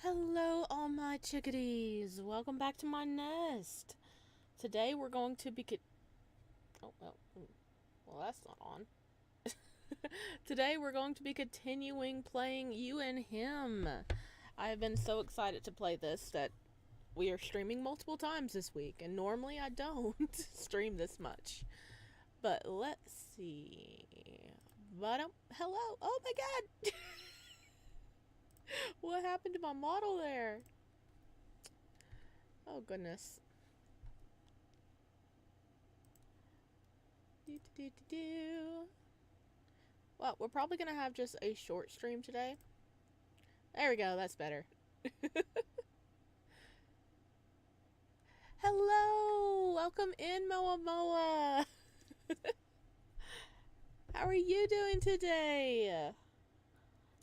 Hello, all my chickadees. Welcome back to my nest. Today we're going to be. Oh, well, that's not on. Today we're going to be continuing playing You and Him. I have been so excited to play this that we are streaming multiple times this week, and normally I don't stream this much. But let's see. Hello. Oh my god. What happened to my model there? Oh goodness. Well, we're probably gonna have just a short stream today. There we go, that's better. Hello! Welcome in, Moa Moa! How are you doing today?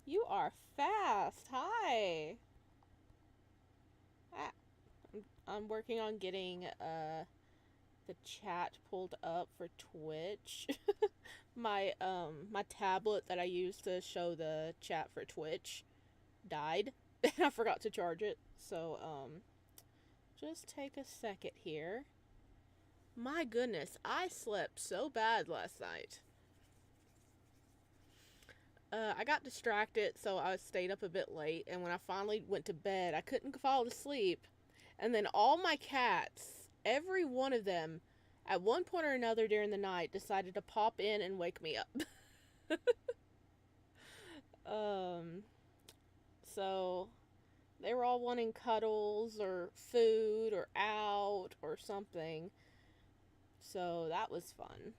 You are fast. Hi! Ah, I'm working on getting the chat pulled up for Twitch. My tablet that I use to show the chat for Twitch died and I forgot to charge it. So just take a second here. My goodness, I slept so bad last night. I got distracted, so I stayed up a bit late, and when I finally went to bed, I couldn't fall asleep. And then all my cats, every one of them, at one point or another during the night, decided to pop in and wake me up. So they were all wanting cuddles or food or out or something. So that was fun.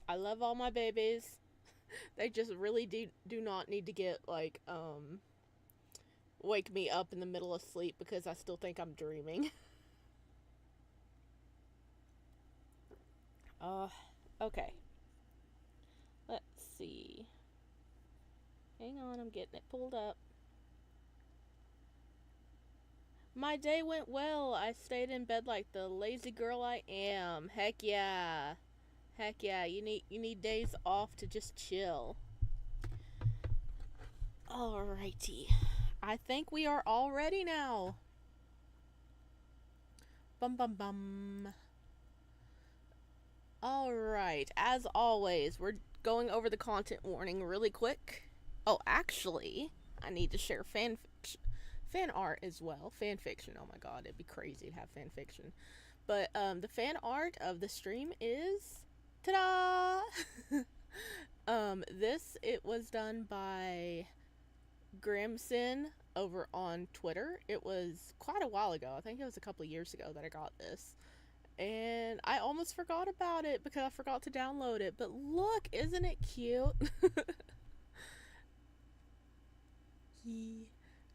I love all my babies. They just really do not need to get wake me up in the middle of sleep because I still think I'm dreaming. uh okay. Let's see. Hang on, I'm getting it pulled up. My day went well. I stayed in bed like the lazy girl I am. Heck yeah. Heck yeah. You need days off to just chill. Alrighty. I think we are all ready now. Bum bum bum. Alright. As always, we're going over the content warning really quick. Oh, actually, I need to share fan art as well. Fan fiction. Oh my god, it'd be crazy to have fan fiction. But the fan art of the stream is ta-da! It was done by Grimson over on Twitter. It was quite a while ago. I think it was a couple of years ago that I got this. And I almost forgot about it because I forgot to download it. But look, isn't it cute?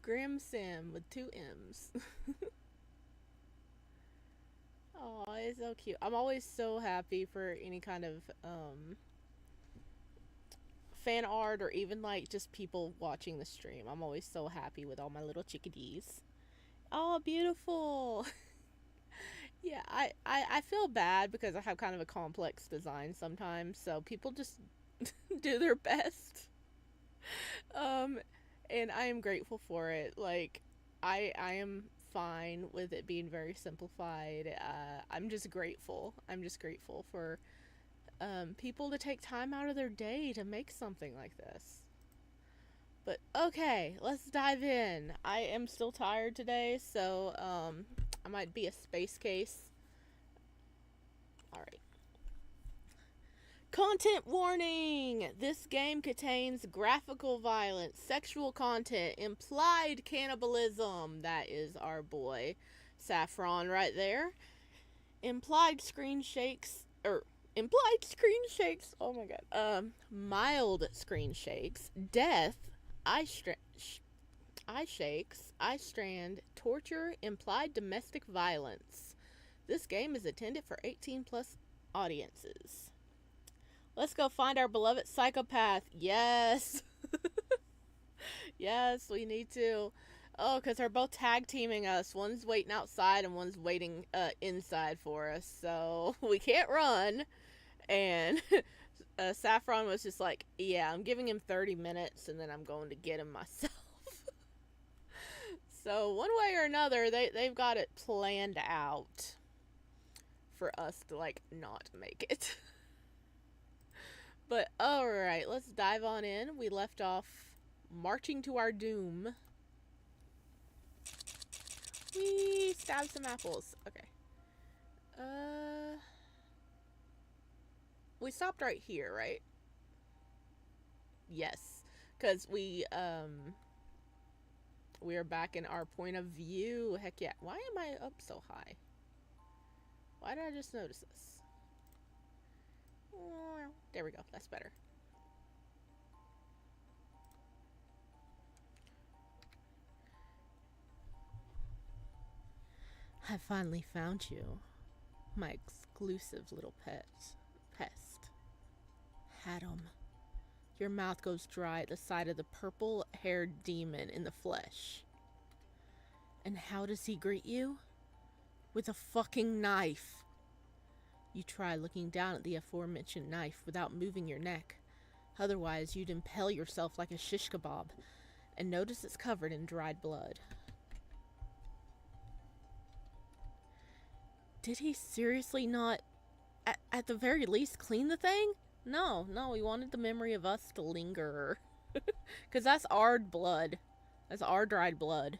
Grimsim with 2 M's. Oh, it's so cute. I'm always so happy for any kind of fan art or even like just people watching the stream. I'm always so happy with all my little chickadees. Oh, beautiful. Yeah, I feel bad because I have kind of a complex design sometimes, so people just do their best. Um, and I am grateful for it. Like, I am fine with it being very simplified. I'm just grateful. I'm just grateful for people to take time out of their day to make something like this. But okay, let's dive in. I am still tired today, so I might be a space case. Alright. Content warning! This game contains graphical violence, sexual content, implied cannibalism. That is our boy Saffron right there. Implied screen shakes, oh my god. Mild screen shakes, death, eye shakes, eye strand, torture, implied domestic violence. This game is intended for 18 plus audiences. Let's go find our beloved psychopath. Yes. Yes, we need to. Oh, because they're both tag teaming us. One's waiting outside and one's waiting inside for us. So we can't run. And Saffron was just like, yeah, I'm giving him 30 minutes and then I'm going to get him myself. So one way or another, they've got it planned out for us to like not make it. But alright, let's dive on in. We left off marching to our doom. We stabbed some apples. Okay. We stopped right here, right? Yes. Because we are back in our point of view. Heck yeah. Why am I up so high? Why did I just notice this? There we go. That's better. I finally found you. My exclusive little pest. Adam. Your mouth goes dry at the sight of the purple-haired demon in the flesh. And how does he greet you? With a fucking knife. You try looking down at the aforementioned knife without moving your neck. Otherwise, you'd impale yourself like a shish kebab. And notice it's covered in dried blood. Did he seriously not, at the very least, clean the thing? No, he wanted the memory of us to linger. Because that's our blood. That's our dried blood.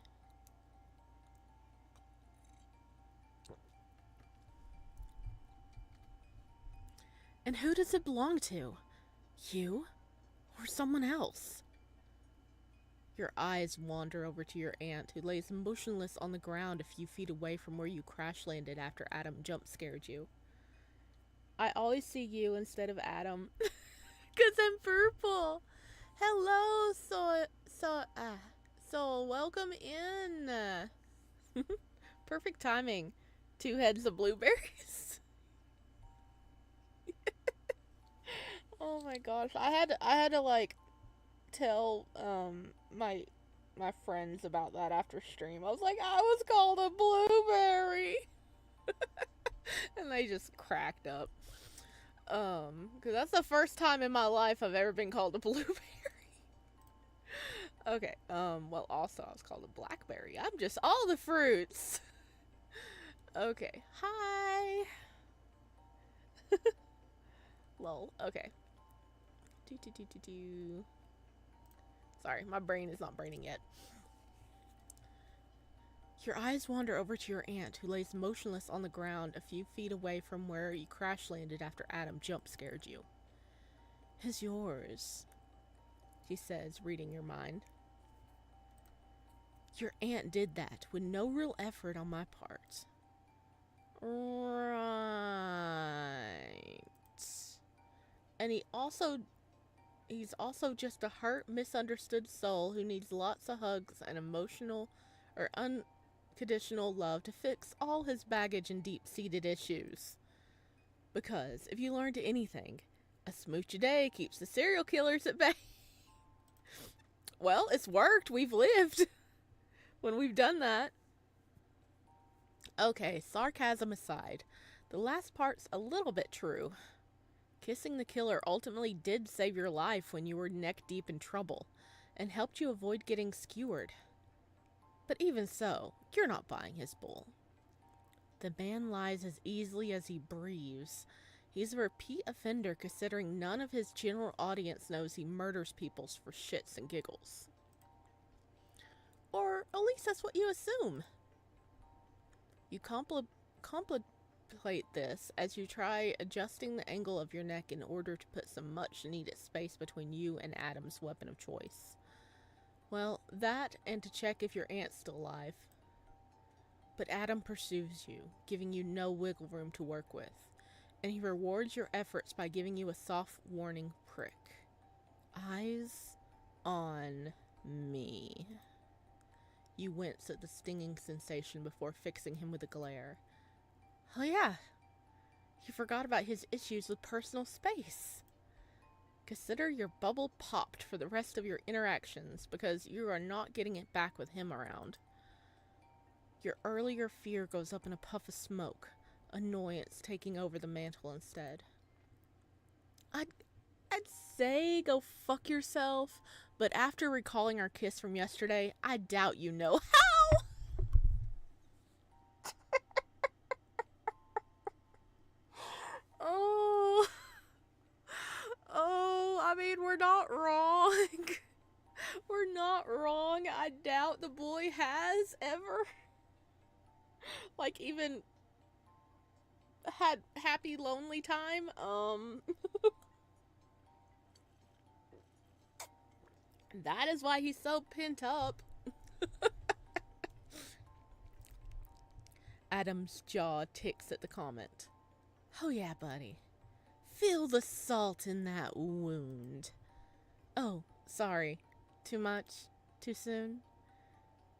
And who does it belong to? You? Or someone else? Your eyes wander over to your aunt, who lays motionless on the ground a few feet away from where you crash landed after Adam jump-scared you. I always see you instead of Adam. 'Cause I'm purple. Hello, so welcome in. Perfect timing. 2 heads of blueberries. Oh my gosh. I had to like tell my friends about that after stream. I was like, I was called a blueberry. And they just cracked up. Because that's the first time in my life I've ever been called a blueberry. Okay, well, also I was called a blackberry. I'm just all the fruits. Okay, hi. Lol, okay. Sorry, my brain is not braining yet. Your eyes wander over to your aunt, who lays motionless on the ground a few feet away from where you crash landed after Adam jump-scared you. Is yours, she says, reading your mind. Your aunt did that with no real effort on my part. Right. And he's also just a hurt, misunderstood soul who needs lots of hugs and emotional or unconditional love to fix all his baggage and deep-seated issues. Because if you learned anything, a smooch a day keeps the serial killers at bay. Well, it's worked. We've lived when we've done that. Okay, sarcasm aside, the last part's a little bit true. Kissing the killer ultimately did save your life when you were neck-deep in trouble, and helped you avoid getting skewered. But even so, you're not buying his bull. The man lies as easily as he breathes. He's a repeat offender considering none of his general audience knows he murders people for shits and giggles. Or at least that's what you assume. You contemplate this as you try adjusting the angle of your neck in order to put some much needed space between you and Adam's weapon of choice. Well, that and to check if your aunt's still alive. But Adam pursues you, giving you no wiggle room to work with, and he rewards your efforts by giving you a soft warning prick. Eyes on me. You wince at the stinging sensation before fixing him with a glare. Oh yeah, you forgot about his issues with personal space. Consider your bubble popped for the rest of your interactions because you are not getting it back with him around. Your earlier fear goes up in a puff of smoke, annoyance taking over the mantle instead. I'd say go fuck yourself, but after recalling our kiss from yesterday, I doubt you know how. You're not wrong. I doubt the boy has ever, like, even had happy, lonely time. That is why he's so pent up. Adam's jaw ticks at the comment. Oh yeah, buddy. Feel the salt in that wound. Oh, sorry. Too much? Too soon?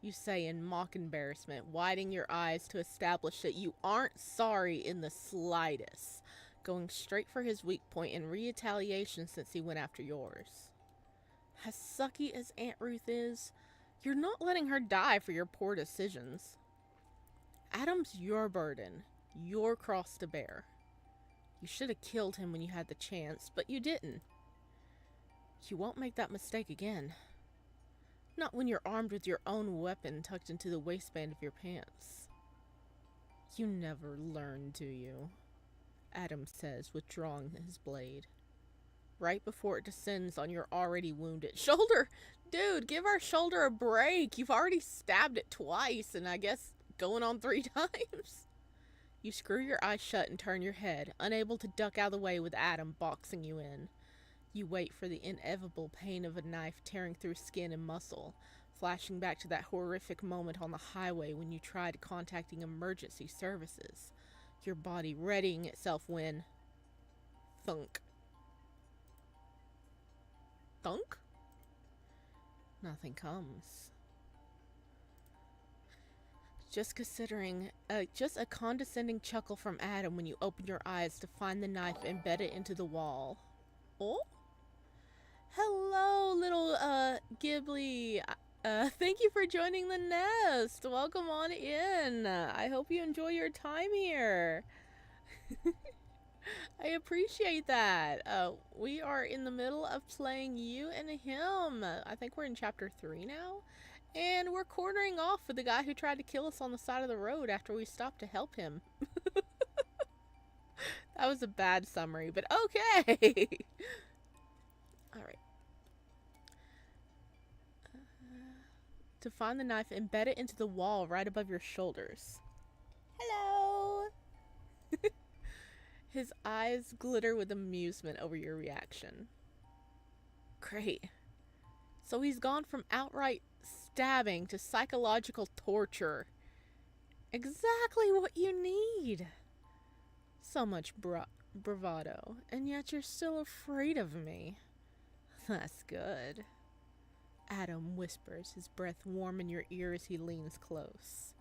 You say in mock embarrassment, widening your eyes to establish that you aren't sorry in the slightest, going straight for his weak point in retaliation since he went after yours. As sucky as Aunt Ruth is, you're not letting her die for your poor decisions. Adam's your burden, your cross to bear. You should have killed him when you had the chance, but you didn't. You won't make that mistake again. Not when you're armed with your own weapon tucked into the waistband of your pants. You never learn, do you? Adam says, withdrawing his blade. Right before it descends on your already wounded shoulder. Dude, give our shoulder a break. You've already stabbed it twice, and I guess going on 3 times. You screw your eyes shut and turn your head, unable to duck out of the way with Adam boxing you in. You wait for the inevitable pain of a knife tearing through skin and muscle, flashing back to that horrific moment on the highway when you tried contacting emergency services, your body readying itself when... thunk. Thunk? Nothing comes. Just a condescending chuckle from Adam when you open your eyes to find the knife embedded into the wall. Oh? Hello, little, Ghibli. Thank you for joining the nest. Welcome on in. I hope you enjoy your time here. I appreciate that. We are in the middle of playing You and Him. I think we're in chapter 3 now. And we're cornering off with the guy who tried to kill us on the side of the road after we stopped to help him. That was a bad summary, but okay. Alright. To find the knife, embed it into the wall right above your shoulders. Hello! His eyes glitter with amusement over your reaction. Great. So he's gone from outright stabbing to psychological torture. Exactly what you need. So much bravado, and yet you're still afraid of me. That's good. Adam whispers, his breath warm in your ear as he leans close.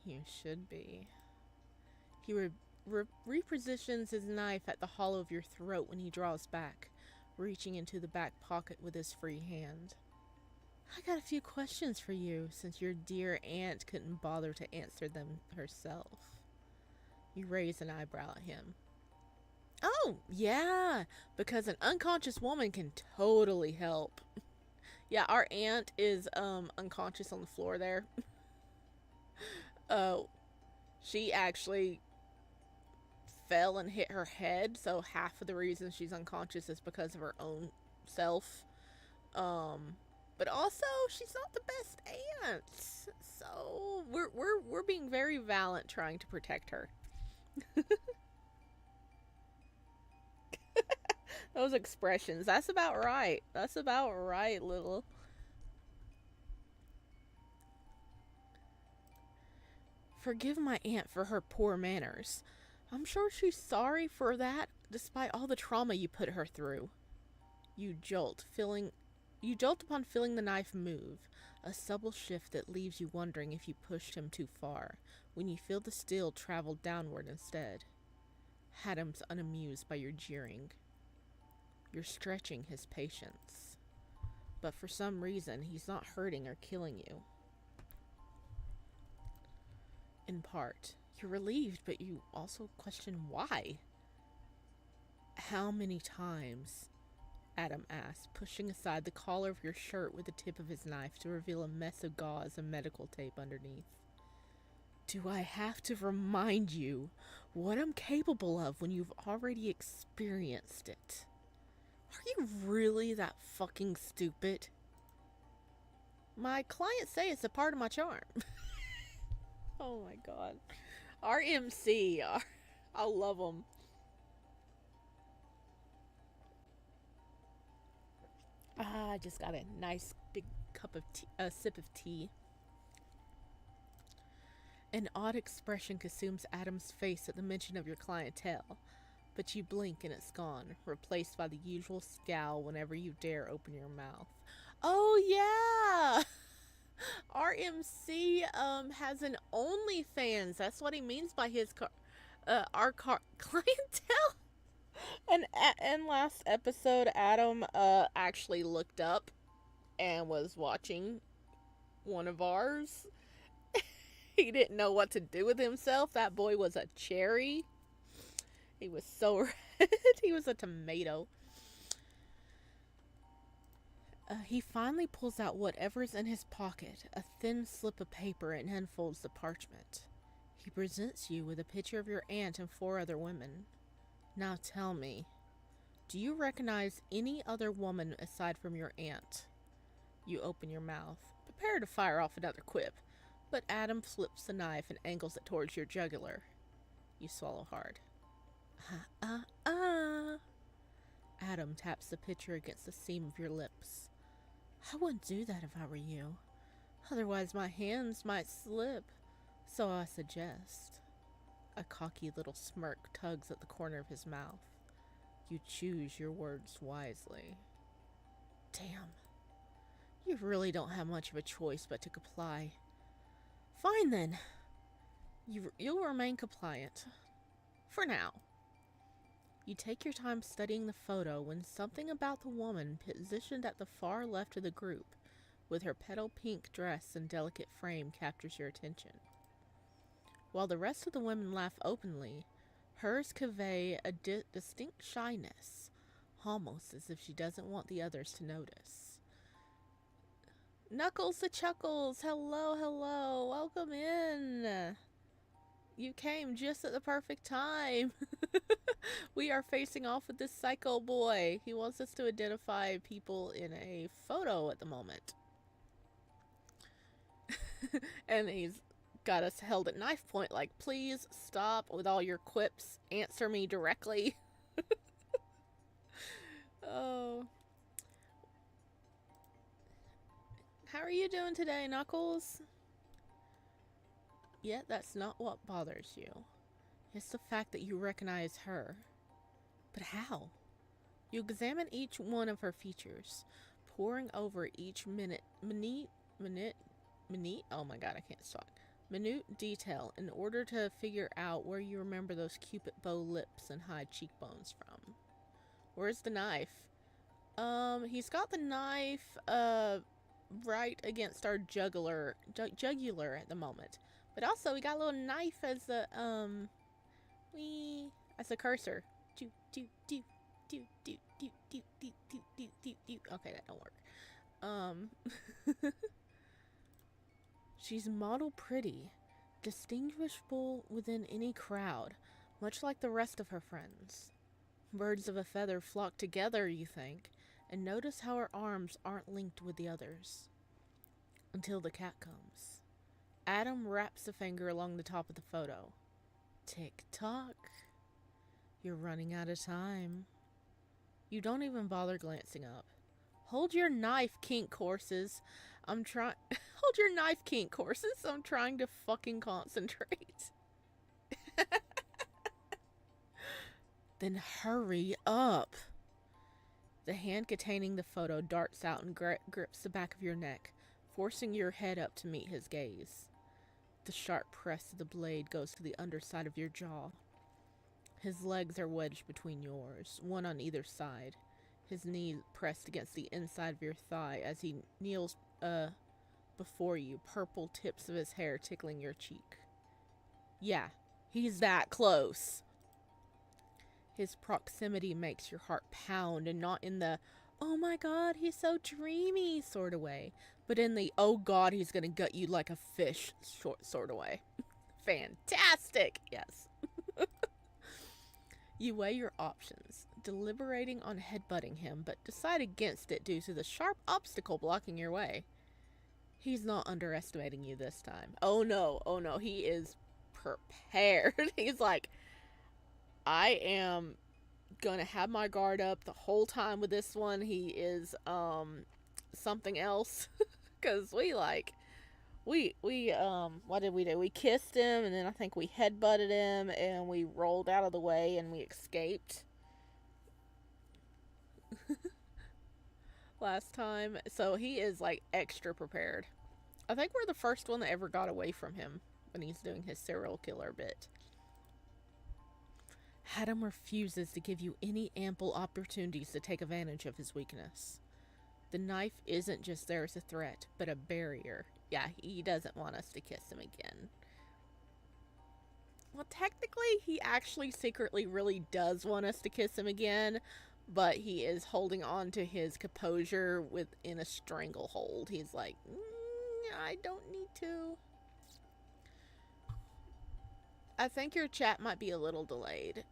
You should be. He repositions his knife at the hollow of your throat when he draws back, reaching into the back pocket with his free hand. I got a few questions for you, since your dear aunt couldn't bother to answer them herself. You raise an eyebrow at him. Oh, yeah, because an unconscious woman can totally help. Yeah, our aunt is unconscious on the floor there. She actually fell and hit her head, so half of the reason she's unconscious is because of her own self. But also she's not the best aunt. So we're being very valiant trying to protect her. Those expressions. That's about right. That's about right, little. Forgive my aunt for her poor manners. I'm sure she's sorry for that, despite all the trauma you put her through. You jolt upon feeling the knife move, a subtle shift that leaves you wondering if you pushed him too far, when you feel the steel travel downward instead. Adam's unamused by your jeering. You're stretching his patience. But for some reason, he's not hurting or killing you. In part, you're relieved, but you also question why. How many times? Adam asked, pushing aside the collar of your shirt with the tip of his knife to reveal a mess of gauze and medical tape underneath. Do I have to remind you what I'm capable of when you've already experienced it? Are you really that fucking stupid? My clients say it's a part of my charm. Oh my god. RMC. I love them. I just got a nice big cup of tea, a sip of tea. An odd expression consumes Adam's face at the mention of your clientele, but you blink and it's gone, replaced by the usual scowl whenever you dare open your mouth. Oh yeah! RMC has an OnlyFans. That's what he means by clientele. And last episode, Adam actually looked up and was watching one of ours. He didn't know what to do with himself. That boy was a cherry. He was so red. He was a tomato. He finally pulls out whatever's in his pocket, a thin slip of paper, and unfolds the parchment. He presents you with a picture of your aunt and 4 other women. Now tell me, do you recognize any other woman aside from your aunt? You open your mouth, prepare to fire off another quip, but Adam flips the knife and angles it towards your jugular. You swallow hard. Adam taps the picture against the seam of your lips. I wouldn't do that if I were you. Otherwise my hands might slip. So I suggest. A cocky little smirk tugs at the corner of his mouth. You choose your words wisely. Damn. You really don't have much of a choice but to comply. Fine then. You'll remain compliant. For now. You take your time studying the photo when something about the woman positioned at the far left of the group, with her petal pink dress and delicate frame, captures your attention. While the rest of the women laugh openly, hers convey a distinct shyness, almost as if she doesn't want the others to notice. Knuckles the Chuckles, hello, hello, welcome in. You came just at the perfect time. We are facing off with this psycho boy. He wants us to identify people in a photo at the moment. And he's got us held at knife point, like, please stop with all your quips. Answer me directly. Oh. How are you doing today, Knuckles? Yet that's not what bothers you. It's the fact that you recognize her. But how? You examine each one of her features, poring over each minute, oh my god, I can't talk. Minute detail in order to figure out where you remember those cupid bow lips and high cheekbones from. Where's the knife? He's got the knife, right against our jugular at the moment. But also, we got a little knife as a, as a cursor. Okay, that don't work. She's model pretty, distinguishable within any crowd, much like the rest of her friends. Birds of a feather flock together, you think, and notice how her arms aren't linked with the others. Until the cat comes. Adam wraps a finger along the top of the photo. Tick-tock. You're running out of time. You don't even bother glancing up. Hold your knife, kink horses. Hold your knife, kink horses. I'm trying to fucking concentrate. Then hurry up. The hand containing the photo darts out and grips the back of your neck, forcing your head up to meet his gaze. The sharp press of the blade goes to the underside of your jaw. His legs are wedged between yours, one on either side, his knee pressed against the inside of your thigh as he kneels before you, purple tips of his hair tickling your cheek. Yeah, he's that close. His proximity makes your heart pound, and not in the, oh my god, he's so dreamy sort of way, but in the, oh god, he's gonna gut you like a fish sort of way. Fantastic! Yes. You weigh your options, deliberating on headbutting him, but decide against it due to the sharp obstacle blocking your way. He's not underestimating you this time. Oh no, oh no, he is prepared. He's like, I am gonna have my guard up the whole time with this one. He is something else. Cause we what did we do? We kissed him, and then I think we headbutted him, and we rolled out of the way, and we escaped last time. So he is like extra prepared. I think we're the first one that ever got away from him when he's doing his serial killer bit. Adam refuses to give you any ample opportunities to take advantage of his weakness. The knife isn't just there as a threat, but a barrier. Yeah, he doesn't want us to kiss him again. Well, technically, he actually secretly really does want us to kiss him again, but he is holding on to his composure within a stranglehold. He's like, I don't need to. I think your chat might be a little delayed.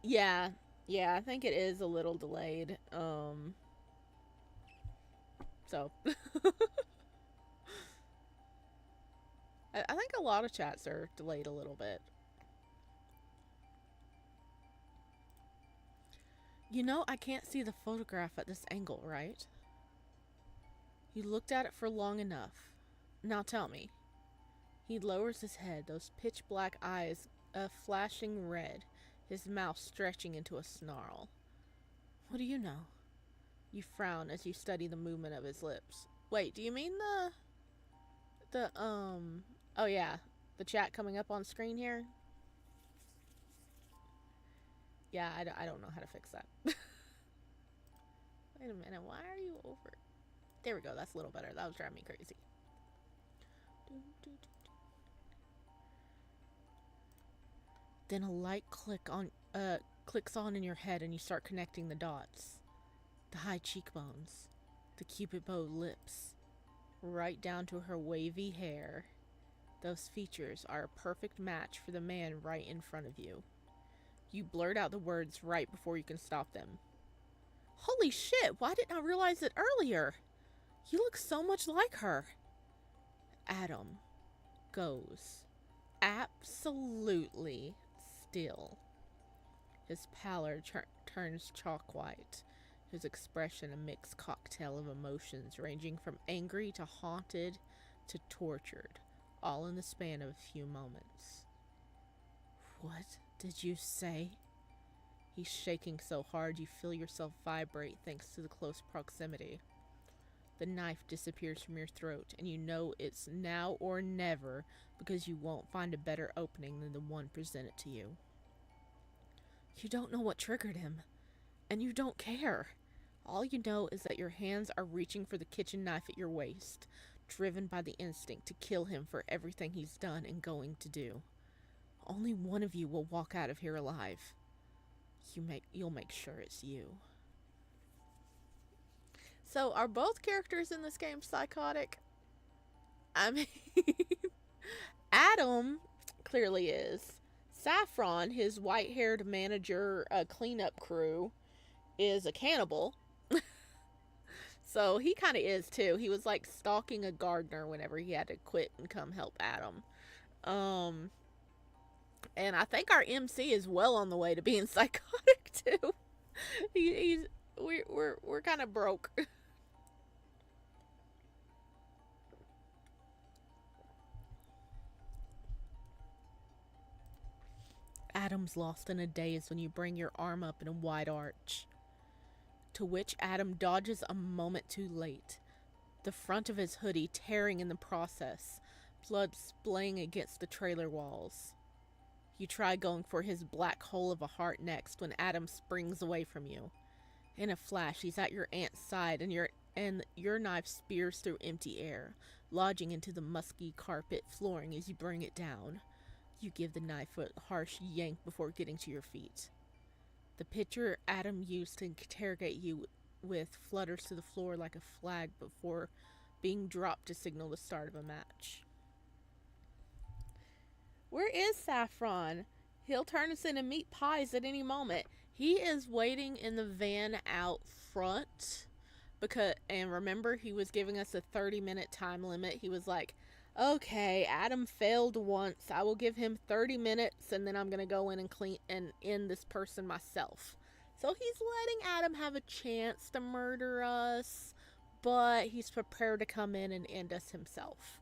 Yeah, yeah, I think it is a little delayed. So I think a lot of chats are delayed a little bit. You know, I can't see the photograph at this angle, right? You looked at it for long enough. Now tell me. He lowers his head, those pitch black eyes flashing red, his mouth stretching into a snarl. What do you know? You frown as you study the movement of his lips. Wait, do you mean oh yeah, the chat coming up on screen here? Yeah, I don't know how to fix that. Wait a minute, why are you over? There we go, that's a little better. That was driving me crazy. Then a light clicks on in your head and you start connecting the dots. The high cheekbones, the cupid bow lips, right down to her wavy hair. Those features are a perfect match for the man right in front of you. You blurt out the words right before you can stop them. Holy shit, why didn't I realize it earlier? You look so much like her. Adam goes absolutely still. His pallor turns chalk white. His expression a mixed cocktail of emotions ranging from angry to haunted to tortured, all in the span of a few moments. What did you say? He's shaking so hard you feel yourself vibrate thanks to the close proximity. The knife disappears from your throat, and you know it's now or never because you won't find a better opening than the one presented to you. You don't know what triggered him, and you don't care. All you know is that your hands are reaching for the kitchen knife at your waist, driven by the instinct to kill him for everything he's done and going to do. Only one of you will walk out of here alive. You'll make sure it's you. So, are both characters in this game psychotic? I mean, Adam clearly is. Saffron, his white-haired manager cleanup crew, is a cannibal. So he kind of is too. He was like stalking a gardener whenever he had to quit and come help Adam. And I think our MC is well on the way to being psychotic too. We're kind of broke. Adam's lost in a daze when you bring your arm up in a wide arch, to which Adam dodges a moment too late, the front of his hoodie tearing in the process, blood splaying against the trailer walls. You try going for his black hole of a heart next when Adam springs away from you. In a flash, he's at your aunt's side, and your knife spears through empty air, lodging into the musky carpet flooring as you bring it down. You give the knife a harsh yank before getting to your feet. The picture Adam used to interrogate you with flutters to the floor like a flag before being dropped to signal the start of a match. Where is Saffron? He'll turn us into meat pies at any moment. He is waiting in the van out front, And remember, he was giving us a 30-minute time limit. He was like, okay, Adam failed once. I will give him 30 minutes and then I'm going to go in and clean and end this person myself. So he's letting Adam have a chance to murder us, but he's prepared to come in and end us himself.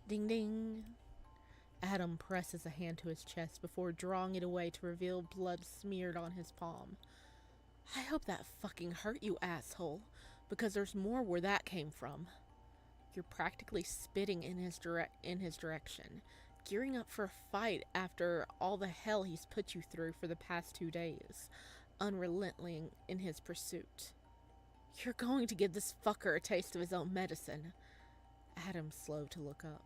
Ding ding. Adam presses a hand to his chest before drawing it away to reveal blood smeared on his palm. I hope that fucking hurt you, asshole, because there's more where that came from. You're practically spitting in his direction, gearing up for a fight after all the hell he's put you through for the past 2 days, unrelenting in his pursuit. You're going to give this fucker a taste of his own medicine. Adam's slow to look up.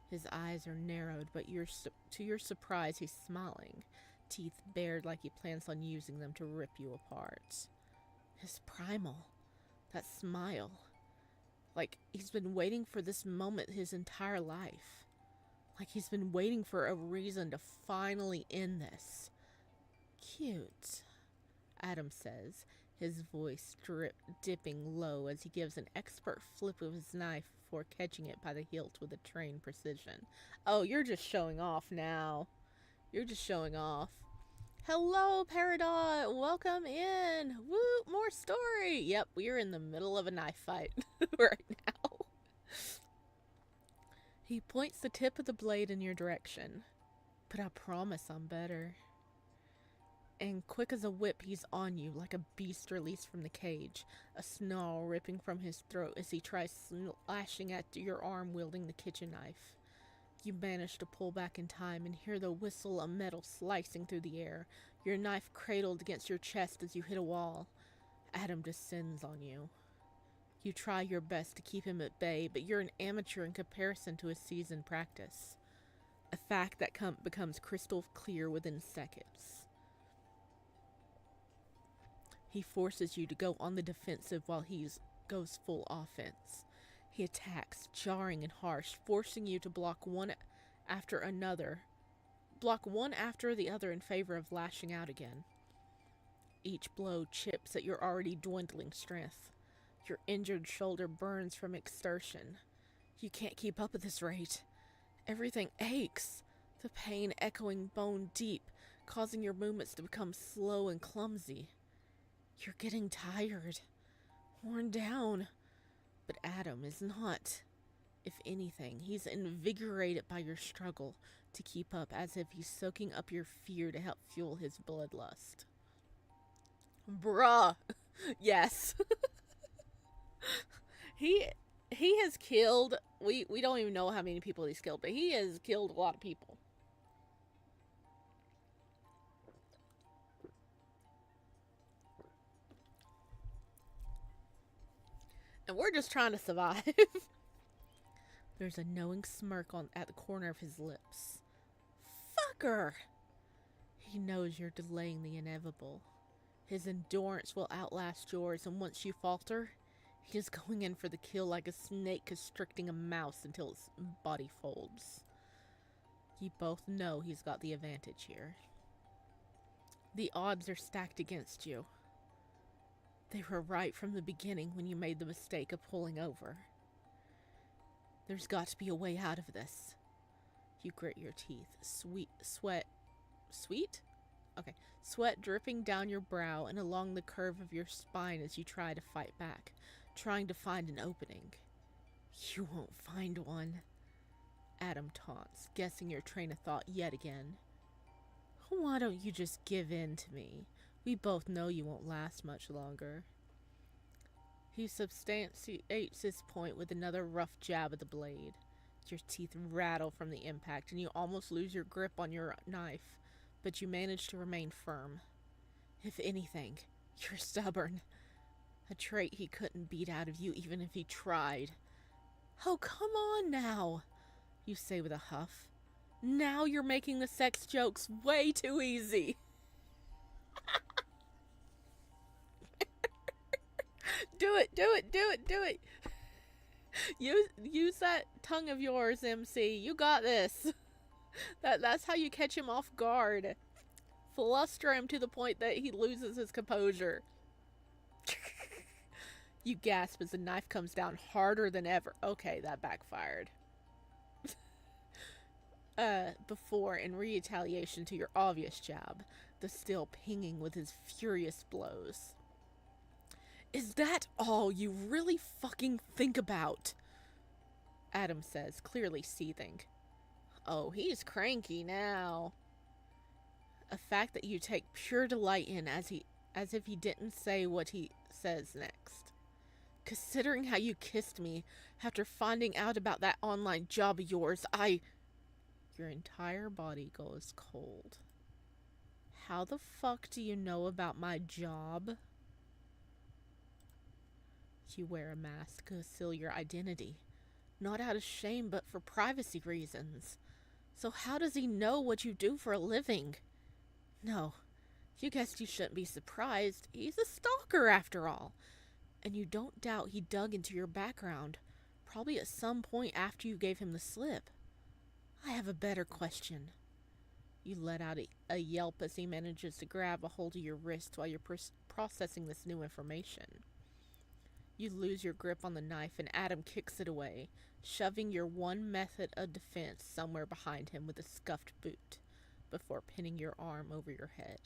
His eyes are narrowed, but to your surprise, he's smiling, teeth bared like he plans on using them to rip you apart. His primal, that smile, like he's been waiting for this moment his entire life. Like he's been waiting for a reason to finally end this. Cute, Adam says, his voice dipping low as he gives an expert flip of his knife before catching it by the hilt with a trained precision. Oh, you're just showing off now. You're just showing off. Hello, Peridot. Welcome in. Woo, more story. Yep, we're in the middle of a knife fight right now. He points the tip of the blade in your direction. But I promise I'm better. And quick as a whip, he's on you like a beast released from the cage, a snarl ripping from his throat as he tries slashing at your arm wielding the kitchen knife. You manage to pull back in time and hear the whistle of metal slicing through the air, your knife cradled against your chest as you hit a wall. Adam descends on you. You try your best to keep him at bay, but you're an amateur in comparison to his seasoned practice. A fact that becomes crystal clear within seconds. He forces you to go on the defensive while he goes full offense. He attacks, jarring and harsh, forcing you to block one after the other in favor of lashing out again. Each blow chips at your already dwindling strength. Your injured shoulder burns from exertion. You can't keep up at this rate. Everything aches, the pain echoing bone deep, causing your movements to become slow and clumsy. You're getting tired, worn down. But Adam is not. If anything, he's invigorated by your struggle to keep up, as if he's soaking up your fear to help fuel his bloodlust. Bruh. Yes. He has killed, we don't even know how many people he's killed, but he has killed a lot of people. And we're just trying to survive. There's a knowing smirk at the corner of his lips. Fucker! He knows you're delaying the inevitable. His endurance will outlast yours, and once you falter, he is going in for the kill like a snake constricting a mouse until its body folds. You both know he's got the advantage here. The odds are stacked against you. They were right from the beginning when you made the mistake of pulling over. There's got to be a way out of this. You grit your teeth, sweat dripping down your brow and along the curve of your spine as you try to fight back, trying to find an opening. You won't find one. Adam taunts, guessing your train of thought yet again. Why don't you just give in to me? We both know you won't last much longer. He substantiates his point with another rough jab of the blade. Your teeth rattle from the impact, and you almost lose your grip on your knife, but you manage to remain firm. If anything, you're stubborn. A trait he couldn't beat out of you even if he tried. Oh, come on now, you say with a huff. Now you're making the sex jokes way too easy. Do it. Use that tongue of yours, MC. You got this. That's how you catch him off guard. Fluster him to the point that he loses his composure. You gasp as the knife comes down harder than ever. Okay, that backfired. Before, in retaliation to your obvious jab, the steel pinging with his furious blows. Is that all you really fucking think about? Adam says, clearly seething. Oh, he's cranky now. A fact that you take pure delight in as if he didn't say what he says next. Considering how you kissed me after finding out about that online job of yours, Your entire body goes cold. How the fuck do you know about my job? You wear a mask to conceal your identity. Not out of shame, but for privacy reasons. So how does he know what you do for a living? No, you guessed you shouldn't be surprised. He's a stalker after all. And you don't doubt he dug into your background, probably at some point after you gave him the slip. I have a better question. You let out a yelp as he manages to grab a hold of your wrist while you're processing this new information. You lose your grip on the knife and Adam kicks it away, shoving your one method of defense somewhere behind him with a scuffed boot, before pinning your arm over your head.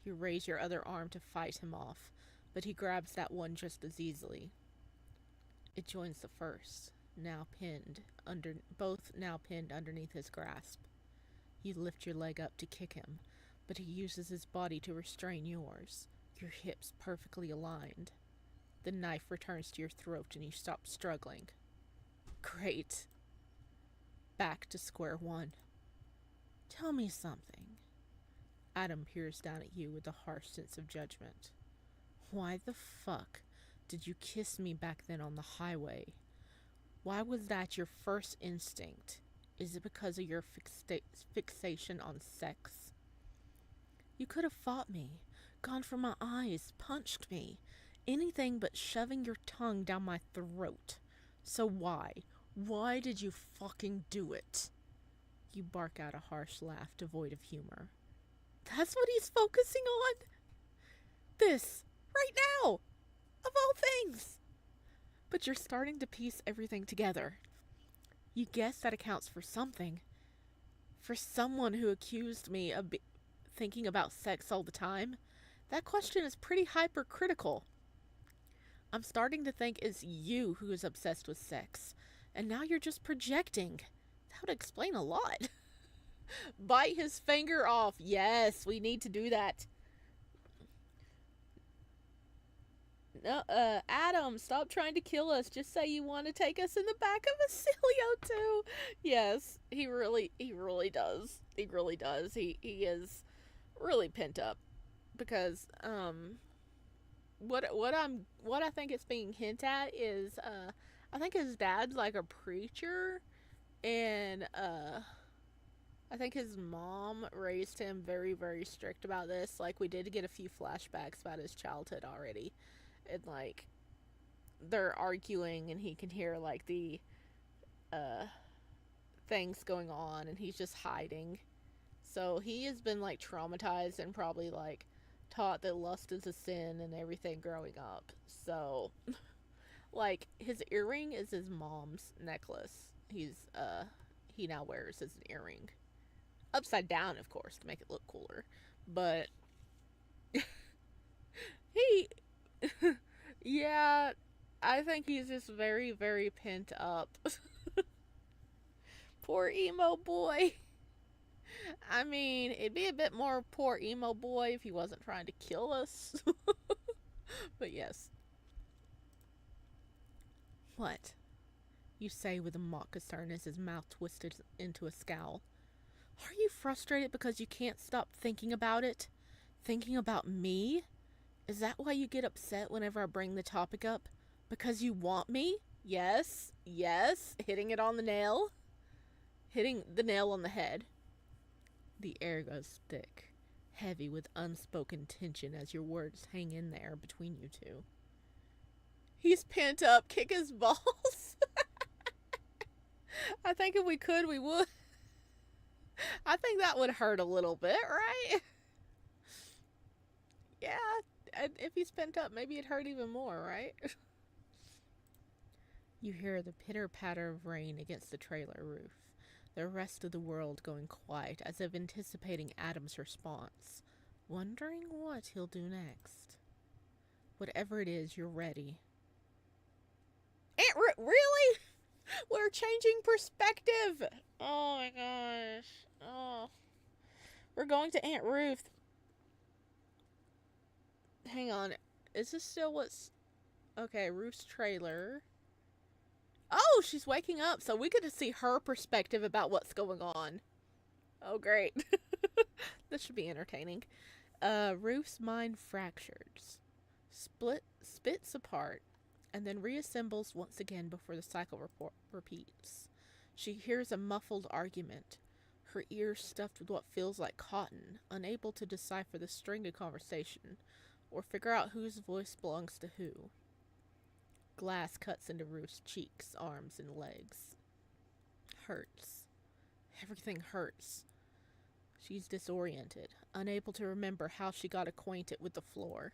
You raise your other arm to fight him off, but he grabs that one just as easily. It joins the first, both now pinned underneath his grasp. You lift your leg up to kick him, but he uses his body to restrain yours, your hips perfectly aligned. The knife returns to your throat and you stop struggling. Great. Back to square one. Tell me something. Adam peers down at you with a harsh sense of judgment. Why the fuck did you kiss me back then on the highway? Why was that your first instinct? Is it because of your fixation on sex? You could have fought me, gone for my eyes, punched me. Anything but shoving your tongue down my throat. So why? Why did you fucking do it? You bark out a harsh laugh devoid of humor. That's what he's focusing on? This, right now, of all things. But you're starting to piece everything together. You guess that accounts for something. For someone who accused me of thinking about sex all the time, that question is pretty hypercritical. I'm starting to think it's you who is obsessed with sex, and now you're just projecting. That would explain a lot. Bite his finger off. Yes, we need to do that. No, Adam, stop trying to kill us. Just say you want to take us in the back of a Cilio too. Yes, he really does. He really does. He is really pent up because what I think it's being hinted at is I think his dad's like a preacher, and I think his mom raised him very, very strict about this. Like, we did get a few flashbacks about his childhood already. And, like, they're arguing and he can hear, like, the things going on and he's just hiding. So he has been, like, traumatized and probably, like, taught that lust is a sin and everything growing up. So, like, his earring is his mom's necklace. He now wears as an earring. Upside down, of course, to make it look cooler. But he yeah, I think he's just very, very pent up. Poor emo boy. I mean, it'd be a bit more poor emo boy if he wasn't trying to kill us. But yes. What? You say with a mock concern as his mouth twisted into a scowl. Are you frustrated because you can't stop thinking about it? Thinking about me? Is that why you get upset whenever I bring the topic up? Because you want me? Yes, yes, hitting it on the nail. Hitting the nail on the head. The air goes thick, heavy with unspoken tension as your words hang in there between you two. He's pent up, kick his balls. I think if we could, we would. I think that would hurt a little bit, right? Yeah, if he's pent up, maybe it hurt even more, right? You hear the pitter-patter of rain against the trailer roof, the rest of the world going quiet as if anticipating Adam's response, wondering what he'll do next. Whatever it is, you're ready. Really? We're changing perspective! Oh my gosh. Oh. We're going to Aunt Ruth. Hang on. Is this still what's... Okay, Ruth's trailer. Oh, she's waking up, so we get to see her perspective about what's going on. Oh, great. This should be entertaining. Ruth's mind fractures, spits apart, and then reassembles once again before the cycle repeats. She hears a muffled argument, her ears stuffed with what feels like cotton, unable to decipher the string of conversation, or figure out whose voice belongs to who. Glass cuts into Ruth's cheeks, arms, and legs. Hurts. Everything hurts. She's disoriented, unable to remember how she got acquainted with the floor.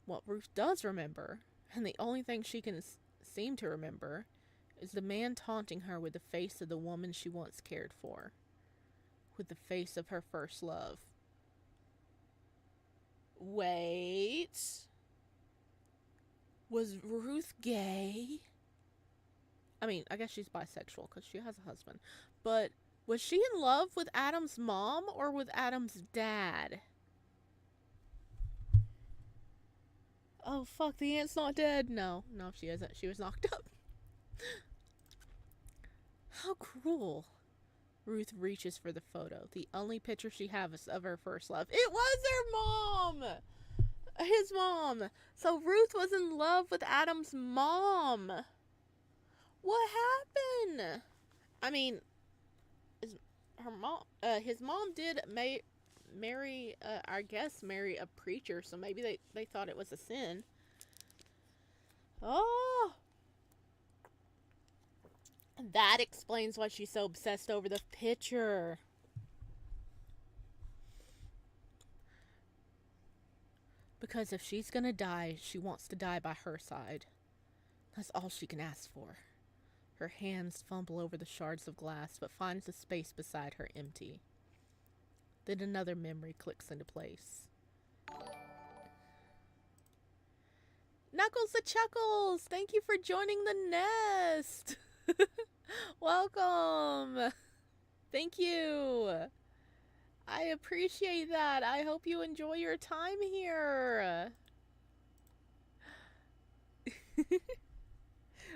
What Ruth does remember, and the only thing she can seem to remember, is the man taunting her with the face of the woman she once cared for. With the face of her first love. Wait. Was Ruth gay? I mean, I guess she's bisexual because she has a husband. But was she in love with Adam's mom or with Adam's dad? Oh, fuck, the aunt's not dead. No, she isn't. She was knocked up. How cruel. Ruth reaches for the photo. The only picture she has of her first love. It was her mom! His mom. So Ruth was in love with Adam's mom. What happened? I mean, his mom did marry a preacher, so maybe they thought it was a sin. Oh. That explains why she's so obsessed over the picture. Because if she's gonna die, she wants to die by her side. That's all she can ask for. Her hands fumble over the shards of glass, but finds the space beside her empty. Then another memory clicks into place. Knuckles the Chuckles! Thank you for joining the nest! Welcome! Thank you! I appreciate that. I hope you enjoy your time here.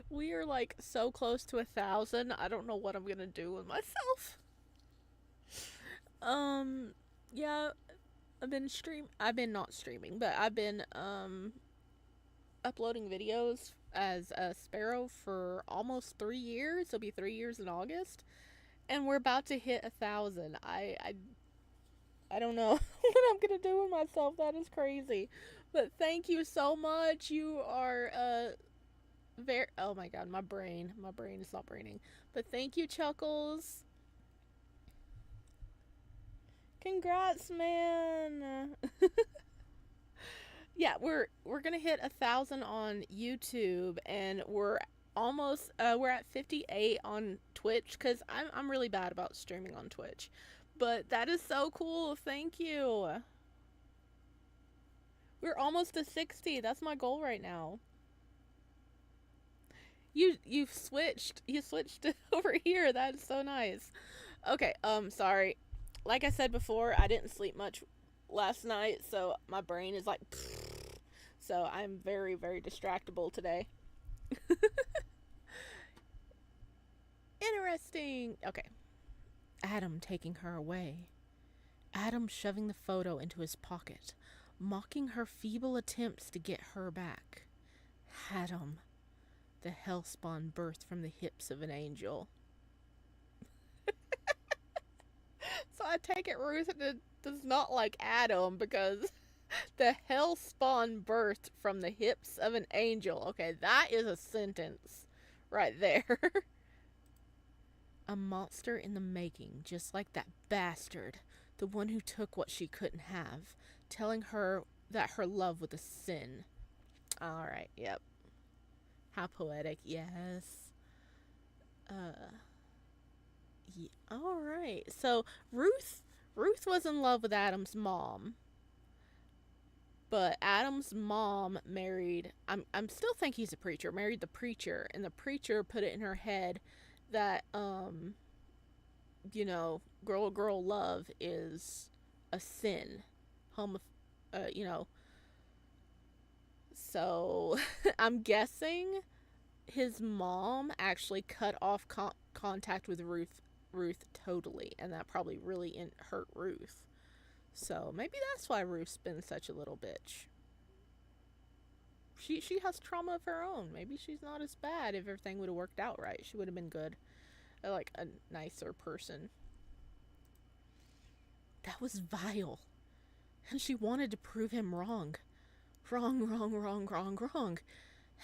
We are like so close to 1,000. I don't know what I'm gonna do with myself. Yeah, I've been not streaming, but I've been uploading videos as a Sparrow for almost 3 years. It'll be 3 years in August, and we're about to hit 1,000. I don't know what I'm gonna do with myself. That is crazy. But thank you so much. You are oh my god, my brain is not braining. But thank you, Chuckles. Congrats, man. Yeah, we're gonna hit 1,000 on YouTube, and we're almost we're at 58 on Twitch, because I'm really bad about streaming on Twitch. But that is so cool. Thank you. We're almost to 60. That's my goal right now. You've switched. You switched over here. That is so nice. Okay, sorry. Like I said before, I didn't sleep much last night, so my brain is like so I'm very, very distractible today. Interesting. Okay. Adam taking her away. Adam shoving the photo into his pocket, mocking her feeble attempts to get her back. Adam, the hellspawn birthed from the hips of an angel. So I take it Ruth does not like Adam, because the hellspawn birthed from the hips of an angel. Okay, that is a sentence right there. A monster in the making, just like that bastard, the one who took what she couldn't have, telling her that her love was a sin. All right, yep. How poetic, yes. Uh, all right. So Ruth was in love with Adam's mom, but Adam's mom married. I'm still think he's a preacher. Married the preacher, and the preacher put it in her head that girl love is a sin, homo, you know. So I'm guessing his mom actually cut off contact with Ruth totally, and that probably really hurt Ruth. So maybe that's why Ruth's been such a little bitch. She has trauma of her own. Maybe she's not as bad. If everything would have worked out right, she would have been good, like a nicer person. That was vile, and she wanted to prove him wrong. Wrong, wrong, wrong, wrong, wrong.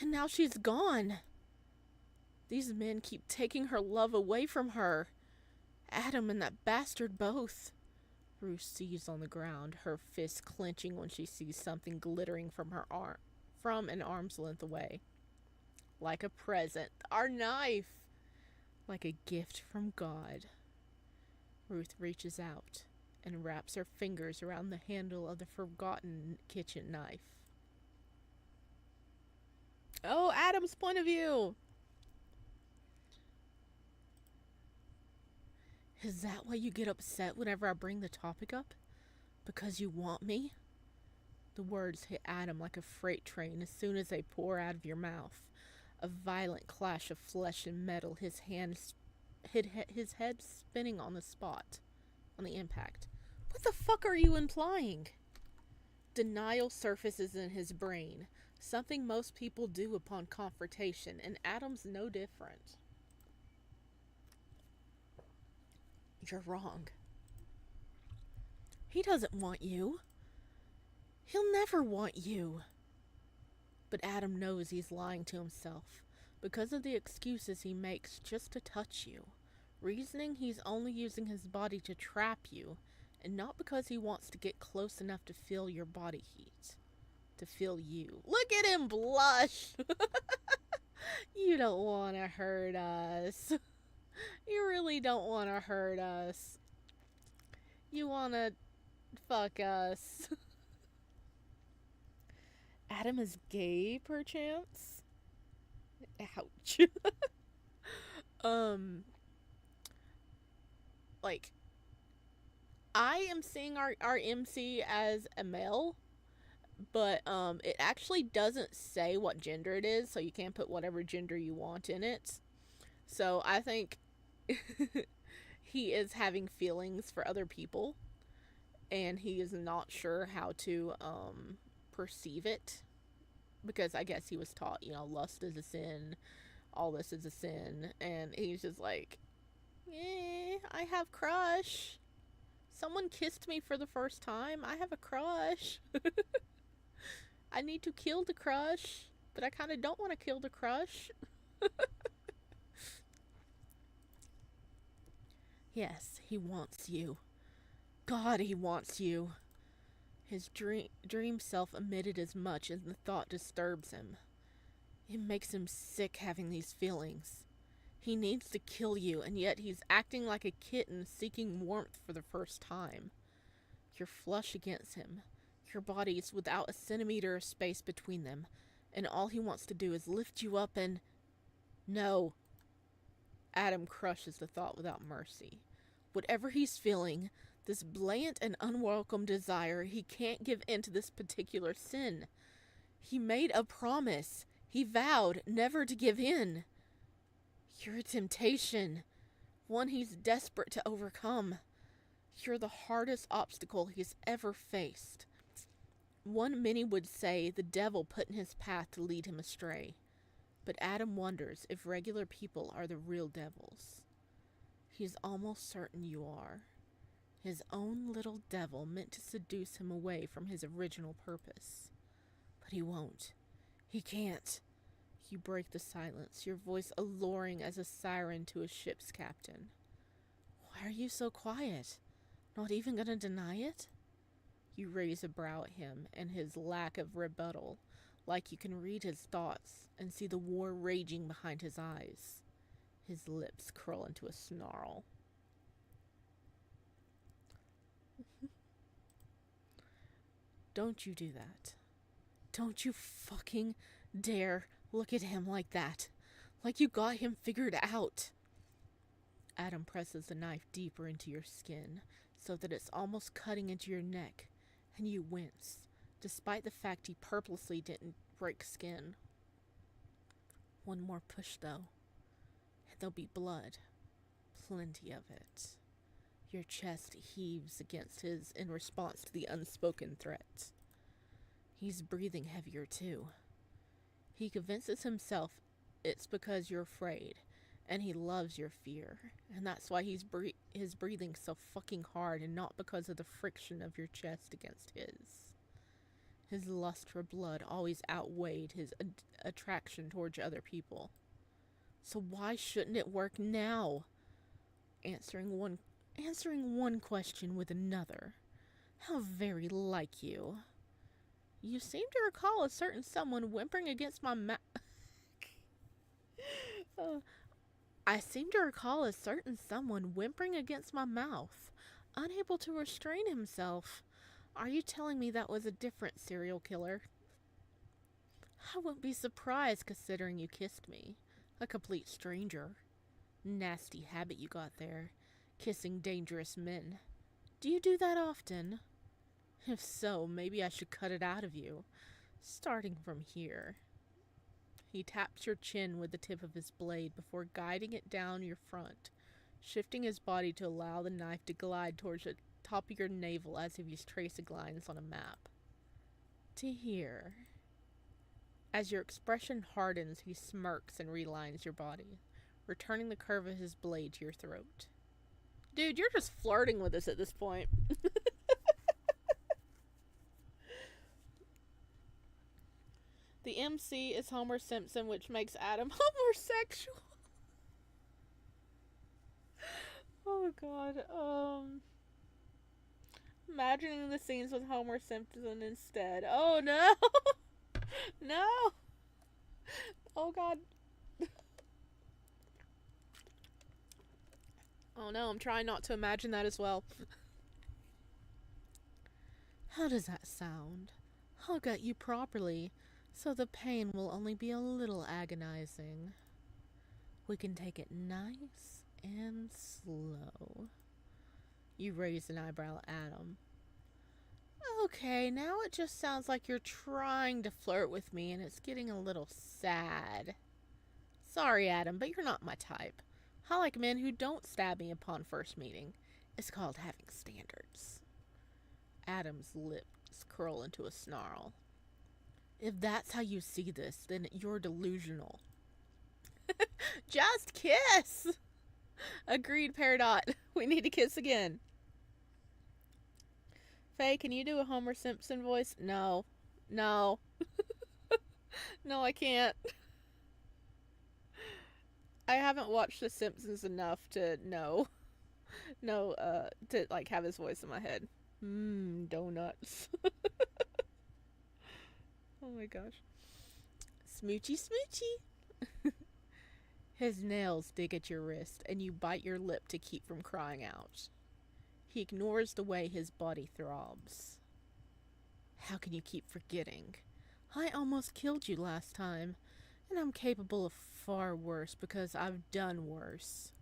And now she's gone. These men keep taking her love away from her. Adam and that bastard both. Ruth seizes on the ground, her fists clenching when she sees something glittering from her arm, from an arm's length away. Like a present. Our knife! Like a gift from God. Ruth reaches out and wraps her fingers around the handle of the forgotten kitchen knife. Oh, Adam's point of view! Is that why you get upset whenever I bring the topic up? Because you want me? The words hit Adam like a freight train as soon as they pour out of your mouth. A violent clash of flesh and metal, his head spinning on the spot, on the impact. What the fuck are you implying? Denial surfaces in his brain, something most people do upon confrontation, and Adam's no different. You're wrong. He doesn't want you. He'll never want you. But Adam knows he's lying to himself because of the excuses he makes just to touch you, reasoning he's only using his body to trap you, and not because he wants to get close enough to feel your body heat. To feel you. Look at him blush! You don't want to hurt us. You really don't want to hurt us. You want to fuck us. Adam is gay, perchance? Ouch. Like, I am seeing our MC as a male, but it actually doesn't say what gender it is, so you can put whatever gender you want in it. So I think he is having feelings for other people, and he is not sure how to perceive it, because I guess he was taught, lust is a sin, all this is a sin, and he's just like, I have crush. Someone kissed me for the first time. I have a crush. I need to kill the crush, but I kind of don't want to kill the crush. Yes, he wants you. God, he wants you. His dream self admitted as much, and the thought disturbs him. It makes him sick having these feelings. He needs to kill you, and yet he's acting like a kitten seeking warmth for the first time. You're flush against him. Your bodies without a centimeter of space between them, and all he wants to do is lift you up and... No. Adam crushes the thought without mercy. Whatever he's feeling, this blatant and unwelcome desire, he can't give in to this particular sin. He made a promise. He vowed never to give in. You're a temptation, one he's desperate to overcome. You're the hardest obstacle he's ever faced. One many would say the devil put in his path to lead him astray. But Adam wonders if regular people are the real devils. He's almost certain you are. His own little devil meant to seduce him away from his original purpose. But he won't. He can't. You break the silence, your voice alluring as a siren to a ship's captain. Why are you so quiet? Not even gonna deny it? You raise a brow at him and his lack of rebuttal, like you can read his thoughts and see the war raging behind his eyes. His lips curl into a snarl. Don't you do that. Don't you fucking dare look at him like that. Like you got him figured out. Adam presses the knife deeper into your skin so that it's almost cutting into your neck, and you wince, despite the fact he purposely didn't break skin. One more push, though, and there'll be blood. Plenty of it. Your chest heaves against his in response to the unspoken threat. He's breathing heavier, too. He convinces himself it's because you're afraid, and he loves your fear, and that's why he's breathing so fucking hard, and not because of the friction of your chest against his. His lust for blood always outweighed his attraction towards other people. So why shouldn't it work now? Answering one question with another. How very like you. You seem to recall a certain someone whimpering against my mouth. I seem to recall a certain someone whimpering against my mouth, unable to restrain himself. Are you telling me that was a different serial killer? I wouldn't be surprised considering you kissed me. A complete stranger. Nasty habit you got there. Kissing dangerous men. Do you do that often? If so, maybe I should cut it out of you. Starting from here. He taps your chin with the tip of his blade before guiding it down your front, shifting his body to allow the knife to glide towards the top of your navel as if he's tracing lines on a map. To here. As your expression hardens, he smirks and relines your body, returning the curve of his blade to your throat. Dude, you're just flirting with us at this point. The MC is Homer Simpson, which makes Adam homosexual. Oh god. Imagining the scenes with Homer Simpson instead. Oh no. No. Oh god. Oh no, I'm trying not to imagine that as well. How does that sound? I'll gut you properly, so the pain will only be a little agonizing. We can take it nice and slow. You raise an eyebrow at Adam. Okay, now it just sounds like you're trying to flirt with me and it's getting a little sad. Sorry, Adam, but you're not my type. I like men who don't stab me upon first meeting. It's called having standards. Adam's lips curl into a snarl. If that's how you see this, then you're delusional. Just kiss! Agreed, Peridot. We need to kiss again. Faye, can you do a Homer Simpson voice? No. No. No, I can't. I haven't watched The Simpsons enough to know. To like have his voice in my head. Donuts. Oh my gosh. Smoochy smoochy. His nails dig at your wrist, and you bite your lip to keep from crying out. He ignores the way his body throbs. How can you keep forgetting? I almost killed you last time, and I'm capable of far worse because I've done worse.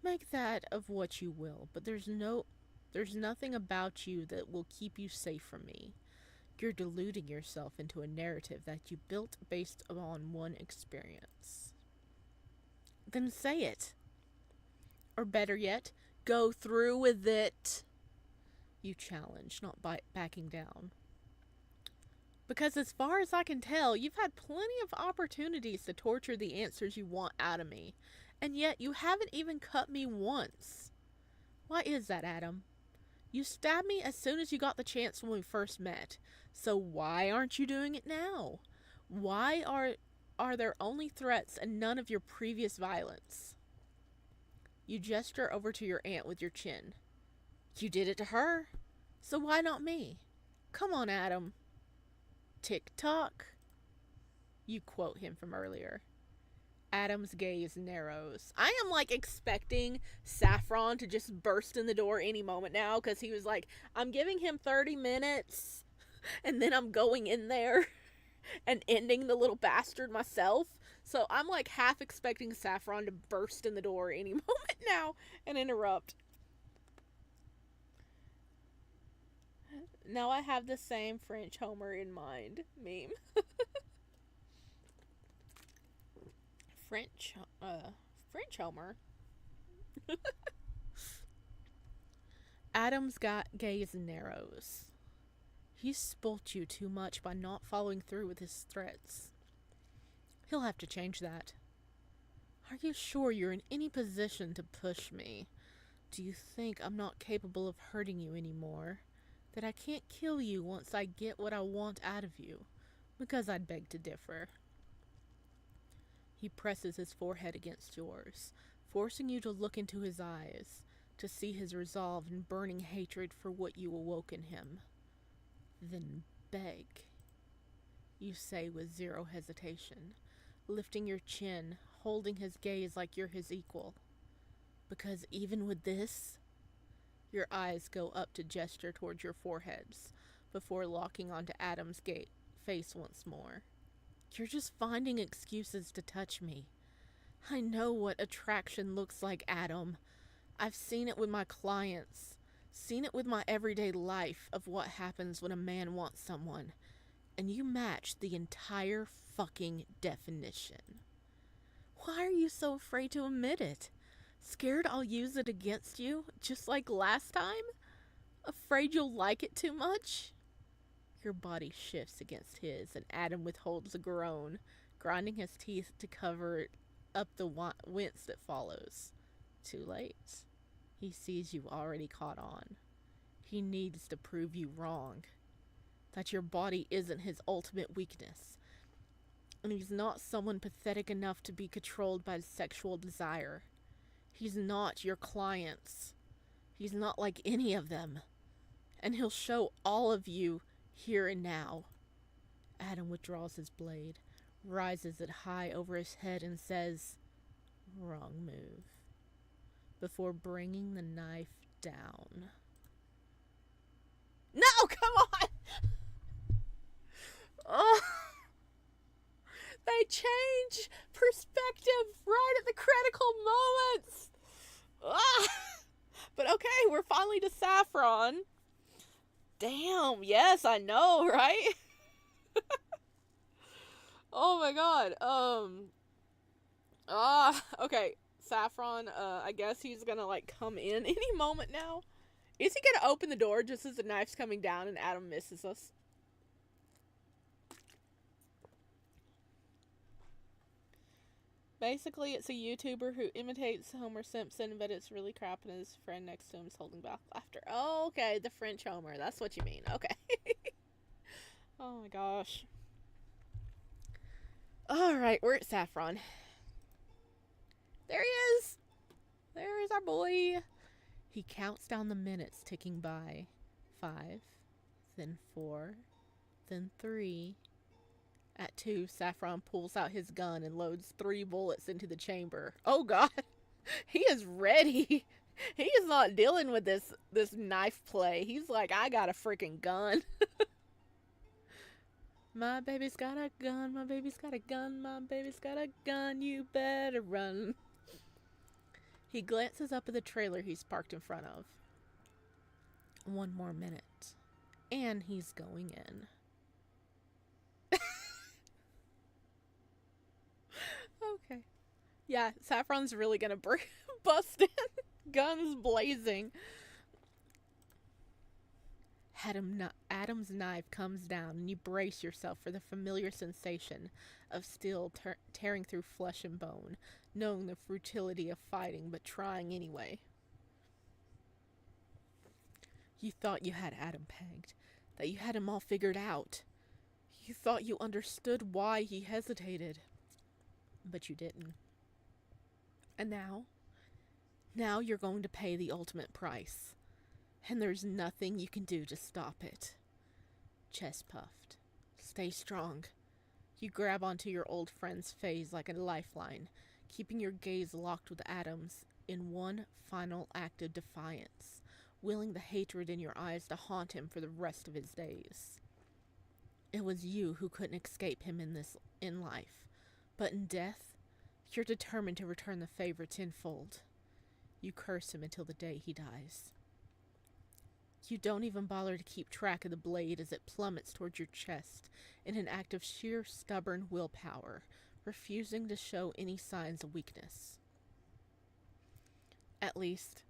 Make that of what you will, but there's nothing about you that will keep you safe from me. You're deluding yourself into a narrative that you built based on one experience. Then say it. Or better yet, go through with it. You challenge, not backing down. Because as far as I can tell, you've had plenty of opportunities to torture the answers you want out of me, and yet you haven't even cut me once. Why is that, Adam? You stabbed me as soon as you got the chance when we first met, so why aren't you doing it now? Why are there only threats and none of your previous violence? You gesture over to your aunt with your chin. You did it to her. So why not me? Come on, Adam. Tick tock. You quote him from earlier. Adam's gaze narrows. I am like expecting Saffron to just burst in the door any moment now because he was like, I'm giving him 30 minutes and then I'm going in there and ending the little bastard myself. So I'm like half expecting Saffron to burst in the door any moment now and interrupt. Now I have the same French Homer in mind meme. French, French Homer. Adam's gaze narrows. He spoilt you too much by not following through with his threats. He'll have to change that. Are you sure you're in any position to push me? Do you think I'm not capable of hurting you anymore? That I can't kill you once I get what I want out of you? Because I'd beg to differ. He presses his forehead against yours, forcing you to look into his eyes, to see his resolve and burning hatred for what you awoke in him. Then beg, you say with zero hesitation, lifting your chin, holding his gaze like you're his equal. Because even with this, your eyes go up to gesture towards your foreheads, before locking onto Adam's face once more. You're just finding excuses to touch me. I know what attraction looks like, Adam. I've seen it with my clients, seen it with my everyday life of what happens when a man wants someone, and you match the entire fucking definition. Why are you so afraid to admit it? Scared I'll use it against you, just like last time? Afraid you'll like it too much? Your body shifts against his, and Adam withholds a groan, grinding his teeth to cover up the wince that follows. Too late. He sees you already caught on. He needs to prove you wrong. That your body isn't his ultimate weakness. And he's not someone pathetic enough to be controlled by sexual desire. He's not your clients. He's not like any of them. And he'll show all of you here and now. Adam withdraws his blade, rises it high over his head, and says, wrong move, before bringing the knife down. No, come on! Oh, they change perspective right at the critical moments. Ah, but okay, we're finally to Saffron. Damn, yes, I know, right? Oh my god. Okay. Saffron, I guess he's gonna like come in any moment now. Is he gonna open the door just as the knife's coming down and Adam misses us? Basically, it's a YouTuber who imitates Homer Simpson, but it's really crap, and his friend next to him is holding back laughter. Oh, okay, the French Homer. That's what you mean. Okay. Oh my gosh. Alright, we're at Saffron. There he is. There is our boy. He counts down the minutes ticking by. 5, then 4, then 3. At 2, Saffron pulls out his gun and loads 3 bullets into the chamber. Oh god, he is ready. He is not dealing with this knife play. He's like, I got a freaking gun. My baby's got a gun, my baby's got a gun, my baby's got a gun, you better run. He glances up at the trailer he's parked in front of. 1 more minute, and he's going in. Okay. Yeah, Saffron's really gonna bust in. Guns blazing. Adam's knife comes down, and you brace yourself for the familiar sensation of steel tearing through flesh and bone, knowing the futility of fighting, but trying anyway. You thought you had Adam pegged, that you had him all figured out. You thought you understood why he hesitated. But you didn't. And now you're going to pay the ultimate price. and there's nothing you can do to stop it. Chest puffed. Stay strong. You grab onto your old friend's face like a lifeline, keeping your gaze locked with Adam's in one final act of defiance, willing the hatred in your eyes to haunt him for the rest of his days. It was you who couldn't escape him in life, but in death, you're determined to return the favor tenfold. You curse him until the day he dies. You don't even bother to keep track of the blade as it plummets towards your chest in an act of sheer stubborn willpower, refusing to show any signs of weakness. At least,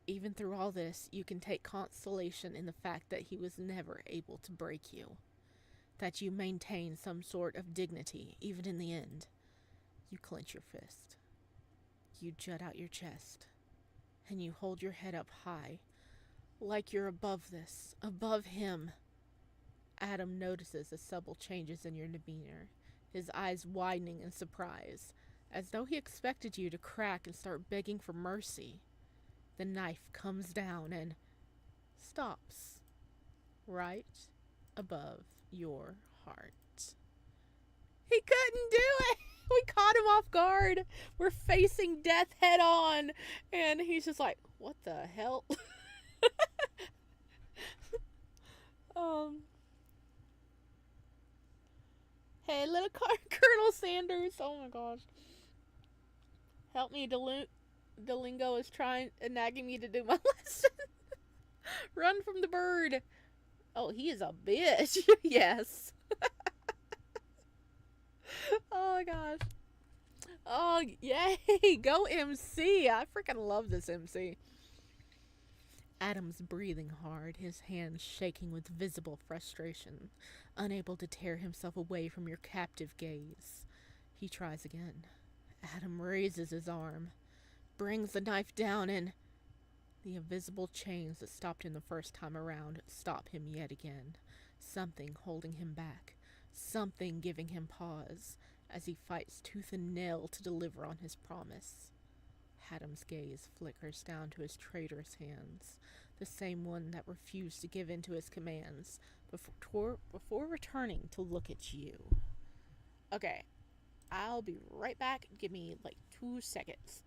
even through all this, you can take consolation in the fact that he was never able to break you, that you maintain some sort of dignity even in the end. You clench your fist. You jut out your chest, and you hold your head up high, like you're above this, above him. Adam notices the subtle changes in your demeanor, his eyes widening in surprise, as though he expected you to crack and start begging for mercy. The knife comes down and stops right above your heart. He couldn't do it! We caught him off guard. We're facing death head on, and he's just like, what the hell? um Hey, little Colonel Sanders. Oh my gosh. Help me, Delingo is trying nagging me to do my lesson. Run from the bird. Oh, he is a bitch. Yes. Oh my gosh. Oh, yay. Go MC. I freaking love this MC. Adam's breathing hard, his hands shaking with visible frustration, unable to tear himself away from your captive gaze. He tries again. Adam raises his arm, brings the knife down, and the invisible chains that stopped him the first time around stop him yet again. Something holding him back, something giving him pause as he fights tooth and nail to deliver on his promise. Adam's gaze flickers down to his traitorous hands, the same one that refused to give in to his commands before returning to look at you. Okay, I'll be right back. Give me like 2 seconds.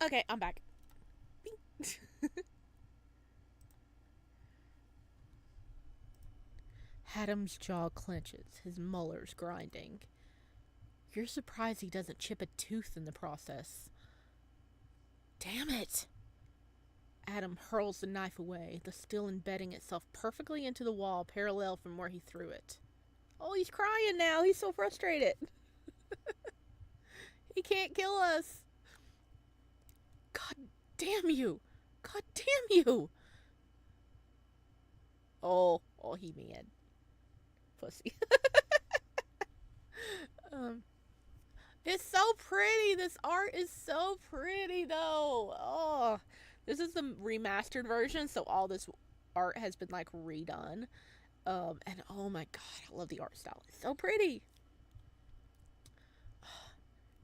Okay, I'm back. Adam's jaw clenches, his molars grinding. You're surprised he doesn't chip a tooth in the process. Damn it! Adam hurls the knife away, the steel embedding itself perfectly into the wall parallel from where he threw it. Oh, he's crying now. He's so frustrated. He can't kill us. God damn you. God damn you. Oh, he mad. Pussy. It's so pretty. This art is so pretty, though. Oh, this is the remastered version, so all this art has been like redone. And oh my god, I love the art style. It's so pretty.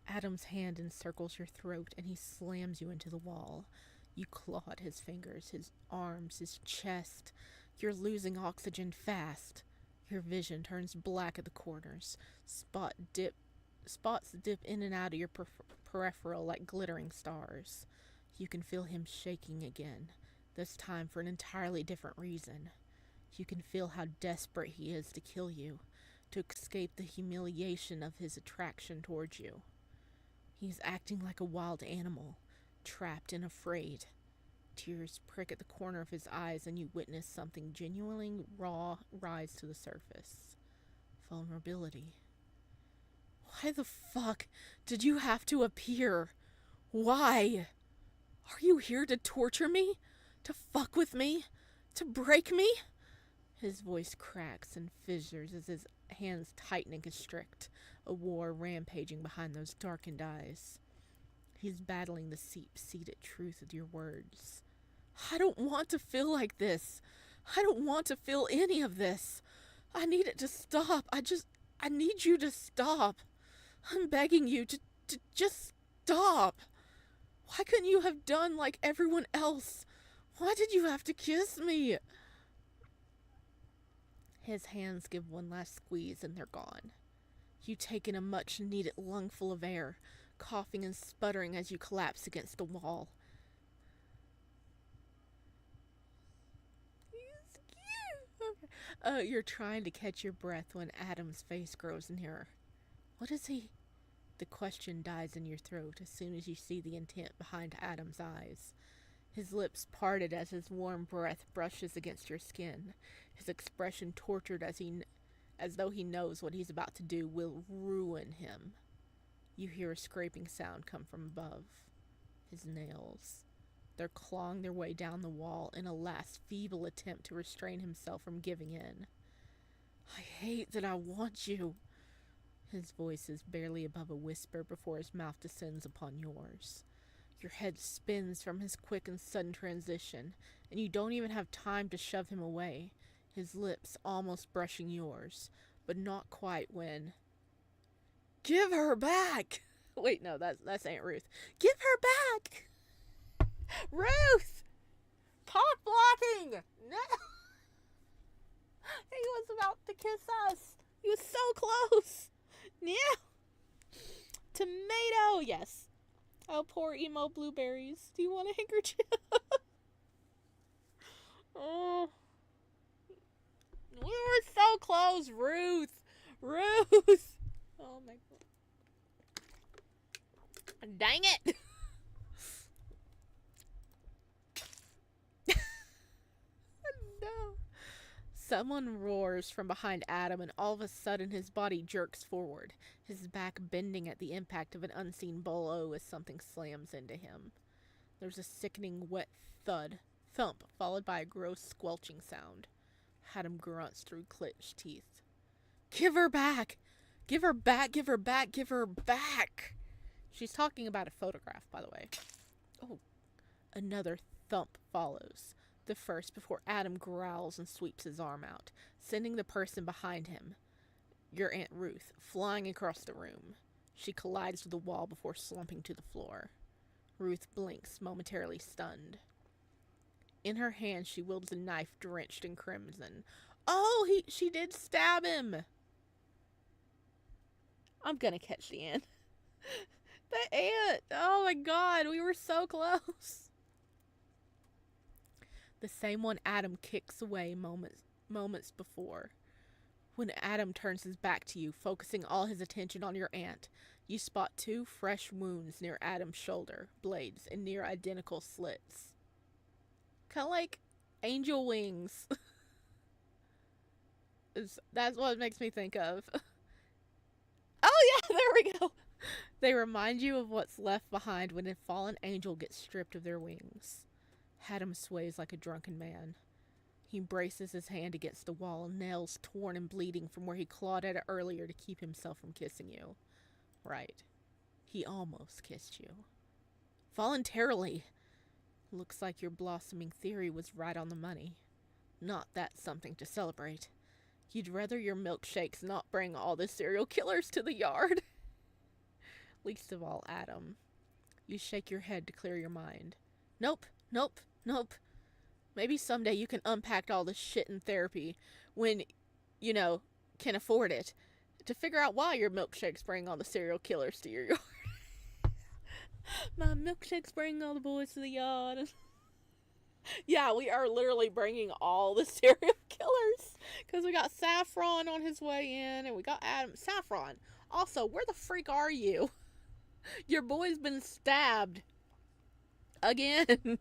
Adam's hand encircles your throat, and he slams you into the wall. You claw at his fingers, his arms, his chest. You're losing oxygen fast. Your vision turns black at the corners. Spots dip in and out of your peripheral like glittering stars. You can feel him shaking again, This time for an entirely different reason. You can feel how desperate he is to kill you, to escape the humiliation of his attraction towards you. He's acting like a wild animal, trapped and afraid. Tears prick at the corner of his eyes, and you witness something genuinely raw rise to the surface. Vulnerability. Why the fuck did you have to appear? Why? Are you here to torture me? To fuck with me? To break me? His voice cracks and fissures as his hands tighten and constrict, a war rampaging behind those darkened eyes. He's battling the deep-seated truth of your words. I don't want to feel like this. I don't want to feel any of this. I need it to stop. I need you to stop. I'm begging you to just stop. Why couldn't you have done like everyone else? Why did you have to kiss me? His hands give one last squeeze and they're gone. You take in a much-needed lungful of air, coughing and sputtering as you collapse against the wall. You're trying to catch your breath when Adam's face grows nearer. What is he? The question dies in your throat as soon as you see the intent behind Adam's eyes. His lips parted as his warm breath brushes against your skin, his expression tortured as though he knows what he's about to do will ruin him. You hear a scraping sound come from above. His nails. They're clawing their way down the wall in a last feeble attempt to restrain himself from giving in. I hate that I want you. His voice is barely above a whisper before his mouth descends upon yours. Your head spins from his quick and sudden transition, and you don't even have time to shove him away, his lips almost brushing yours, but not quite when... Give her back! Wait, no, that's Aunt Ruth. Give her back! Ruth! Cock blocking! No! He was about to kiss us. He was so close. Yeah. Tomato, yes. Oh, poor emo blueberries. Do you want a handkerchief? Oh. We were so close, Ruth. Ruth. Oh my god. Dang it. No. Someone roars from behind Adam, and all of a sudden his body jerks forward, his back bending at the impact of an unseen blow as something slams into him. There's a sickening wet thump, followed by a gross squelching sound. Adam grunts through clenched teeth. Give her back! Give her back! Give her back! Give her back! She's talking about a photograph, by the way. Oh. Another thump follows. The first before Adam growls and sweeps his arm out, sending the person behind him, your Aunt Ruth, flying across the room. She collides with the wall before slumping to the floor. Ruth blinks, momentarily stunned. In her hand, she wields a knife drenched in crimson. Oh, she did stab him! I'm gonna catch the ant. The ant! Oh my god, we were so close! The same one Adam kicks away moments before. When Adam turns his back to you, focusing all his attention on your aunt, you spot two fresh wounds near Adam's shoulder blades and near identical slits. Kind of like angel wings. That's what it makes me think of. Oh yeah, there we go. They remind you of what's left behind when a fallen angel gets stripped of their wings. Adam sways like a drunken man. He braces his hand against the wall, nails torn and bleeding from where he clawed at it earlier to keep himself from kissing you. Right. He almost kissed you. Voluntarily. Looks like your blossoming theory was right on the money. Not that something to celebrate. You'd rather your milkshakes not bring all the serial killers to the yard. Least of all, Adam. You shake your head to clear your mind. Nope. Maybe someday you can unpack all this shit in therapy when, can afford it. To figure out why your milkshakes bring all the serial killers to your yard. My milkshakes bring all the boys to the yard. Yeah, we are literally bringing all the serial killers because we got Saffron on his way in, and we got Adam. Saffron. Also, where the freak are you? Your boy's been stabbed again.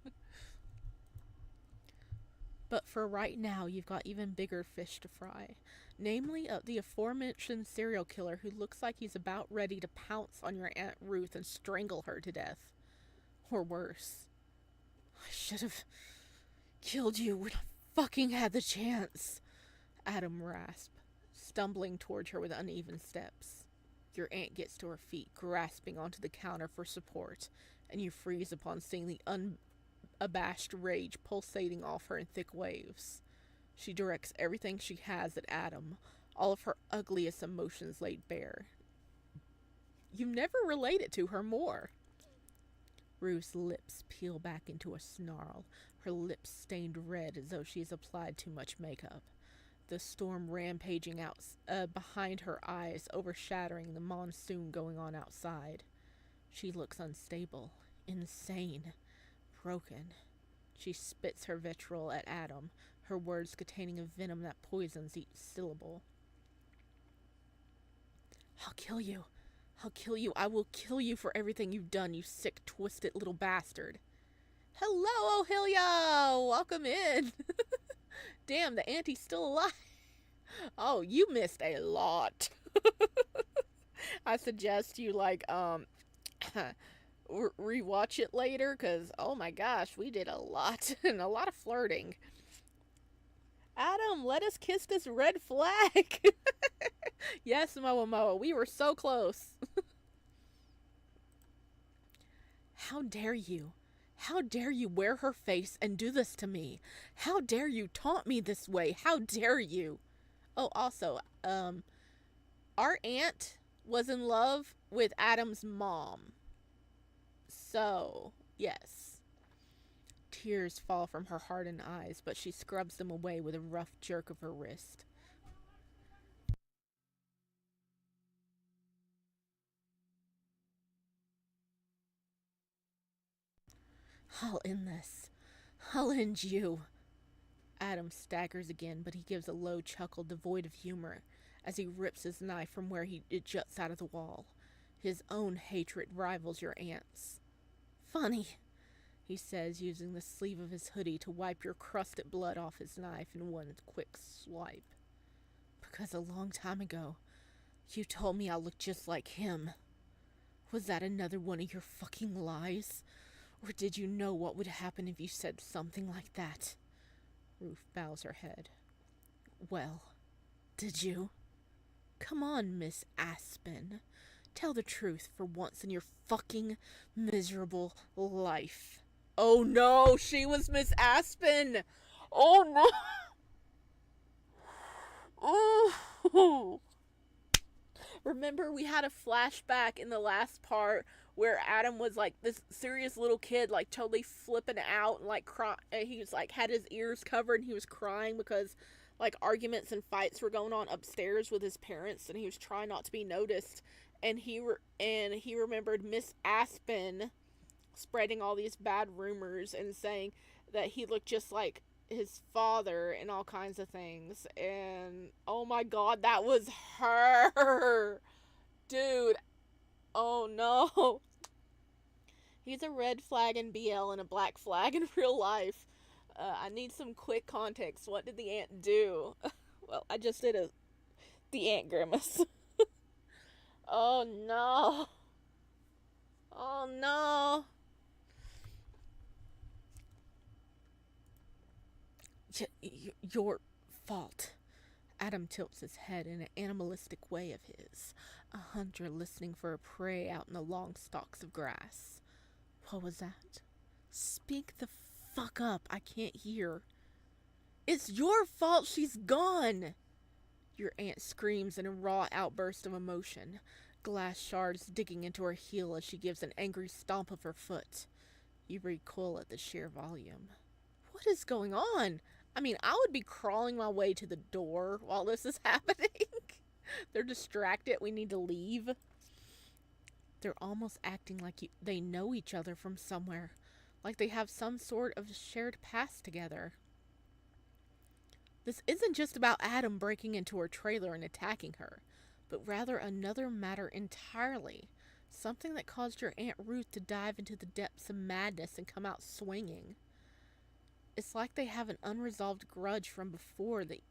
But for right now, you've got even bigger fish to fry. Namely, the aforementioned serial killer who looks like he's about ready to pounce on your Aunt Ruth and strangle her to death. Or worse. I should have killed you when I fucking had the chance, Adam rasped, stumbling towards her with uneven steps. Your aunt gets to her feet, grasping onto the counter for support, and you freeze upon seeing the unabashed rage pulsating off her in thick waves. She directs everything she has at Adam, all of her ugliest emotions laid bare. You never related to her more. Ruth's lips peel back into a snarl, her lips stained red as though she has applied too much makeup. The storm rampaging out behind her eyes, overshadowing the monsoon going on outside. She looks unstable, insane, broken. She spits her vitriol at Adam, her words containing a venom that poisons each syllable. I'll kill you. I'll kill you. I will kill you for everything you've done, you sick, twisted little bastard. Hello, O'Hillia! Welcome in. Damn, the auntie's still alive. Oh, you missed a lot. I suggest you, rewatch it later, because, oh my gosh, we did a lot. And a lot of flirting. Adam, let us kiss this red flag. Yes, Moa, we were so close. How dare you? How dare you wear her face and do this to me? How dare you taunt me this way? How dare you? Oh, also, our aunt was in love with Adam's mom. So, yes. Tears fall from her hardened eyes, but she scrubs them away with a rough jerk of her wrist. I'll end this. I'll end you. Adam staggers again, but he gives a low chuckle devoid of humor as he rips his knife from where it juts out of the wall. His own hatred rivals your aunt's. Funny, he says, using the sleeve of his hoodie to wipe your crusted blood off his knife in one quick swipe. Because a long time ago, you told me I looked just like him. Was that another one of your fucking lies? Or did you know what would happen if you said something like that? Ruth bows her head. Well, did you? Come on, Miss Aspen. Tell the truth for once in your fucking miserable life. Oh no, she was Miss Aspen! Oh no! Oh! Remember, we had a flashback in the last part where Adam was like this serious little kid, like totally flipping out and like crying. He was like had his ears covered and he was crying because like arguments and fights were going on upstairs with his parents, and he was trying not to be noticed. And he remembered Miss Aspen spreading all these bad rumors and saying that he looked just like his father and all kinds of things. And oh my god, that was her. Dude, oh no. He's a red flag in BL and a black flag in real life. I need some quick context. What did the ant do? Well, I just did the ant grimace. Oh no. Oh no. Your fault. Adam tilts his head in an animalistic way of his, a hunter listening for a prey out in the long stalks of grass. What was that? Speak the fuck up, I can't hear. It's your fault she's gone! Your aunt screams in a raw outburst of emotion, glass shards digging into her heel as she gives an angry stomp of her foot. You recoil at the sheer volume. What is going on? I mean, I would be crawling my way to the door while this is happening. They're distracted. We need to leave. They're almost acting like they know each other from somewhere. like they have some sort of shared past together. This isn't just about Adam breaking into her trailer and attacking her, but rather another matter entirely. Something that caused your Aunt Ruth to dive into the depths of madness and come out swinging. It's like they have an unresolved grudge from before that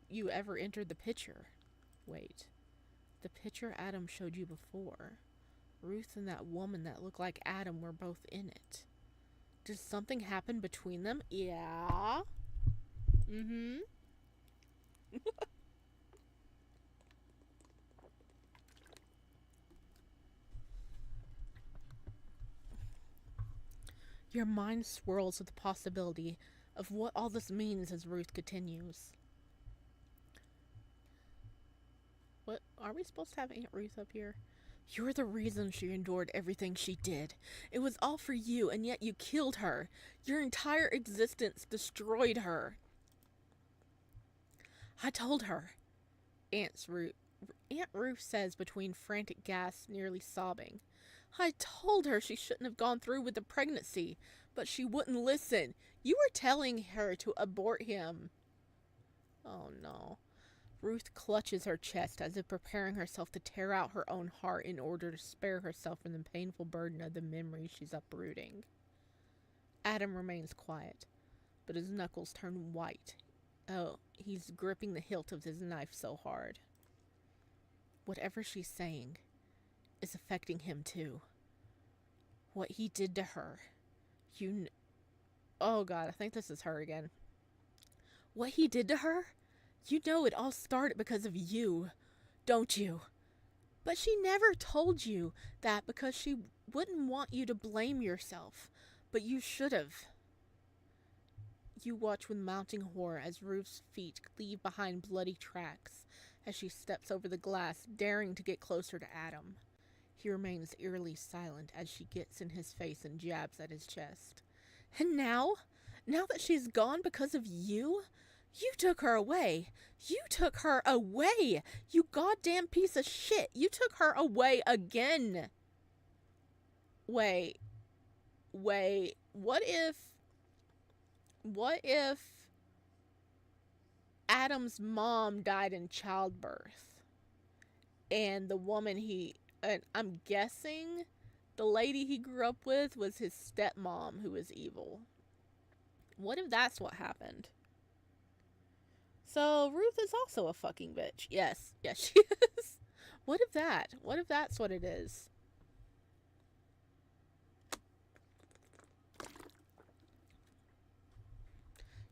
you ever entered the picture. Wait, the picture Adam showed you before. Ruth and that woman that looked like Adam were both in it. Did something happen between them? Yeah. Mm-hmm. Your mind swirls with the possibility of what all this means as Ruth continues. What? Are we supposed to have Aunt Ruth up here? You're the reason she endured everything she did. It was all for you, and yet you killed her. Your entire existence destroyed her. I told her, Aunt Ruth says between frantic gasps, nearly sobbing. I told her she shouldn't have gone through with the pregnancy, but she wouldn't listen. You were telling her to abort him. Oh no. Ruth clutches her chest as if preparing herself to tear out her own heart in order to spare herself from the painful burden of the memories she's uprooting. Adam remains quiet, but his knuckles turn white. Oh, he's gripping the hilt of his knife so hard. Whatever she's saying is affecting him too. What he did to her. Oh god, I think this is her again. What he did to her? You know it all started because of you, don't you? But she never told you that because she wouldn't want you to blame yourself. But you should have. You watch with mounting horror as Ruth's feet leave behind bloody tracks as she steps over the glass, daring to get closer to Adam. He remains eerily silent as she gets in his face and jabs at his chest. And now that she's gone because of you, you took her away. You took her away. You goddamn piece of shit. You took her away again. Wait. What if Adam's mom died in childbirth? And the woman I'm guessing the lady he grew up with was his stepmom who was evil. What if that's what happened? So Ruth is also a fucking bitch. Yes, she is. What if that's what it is?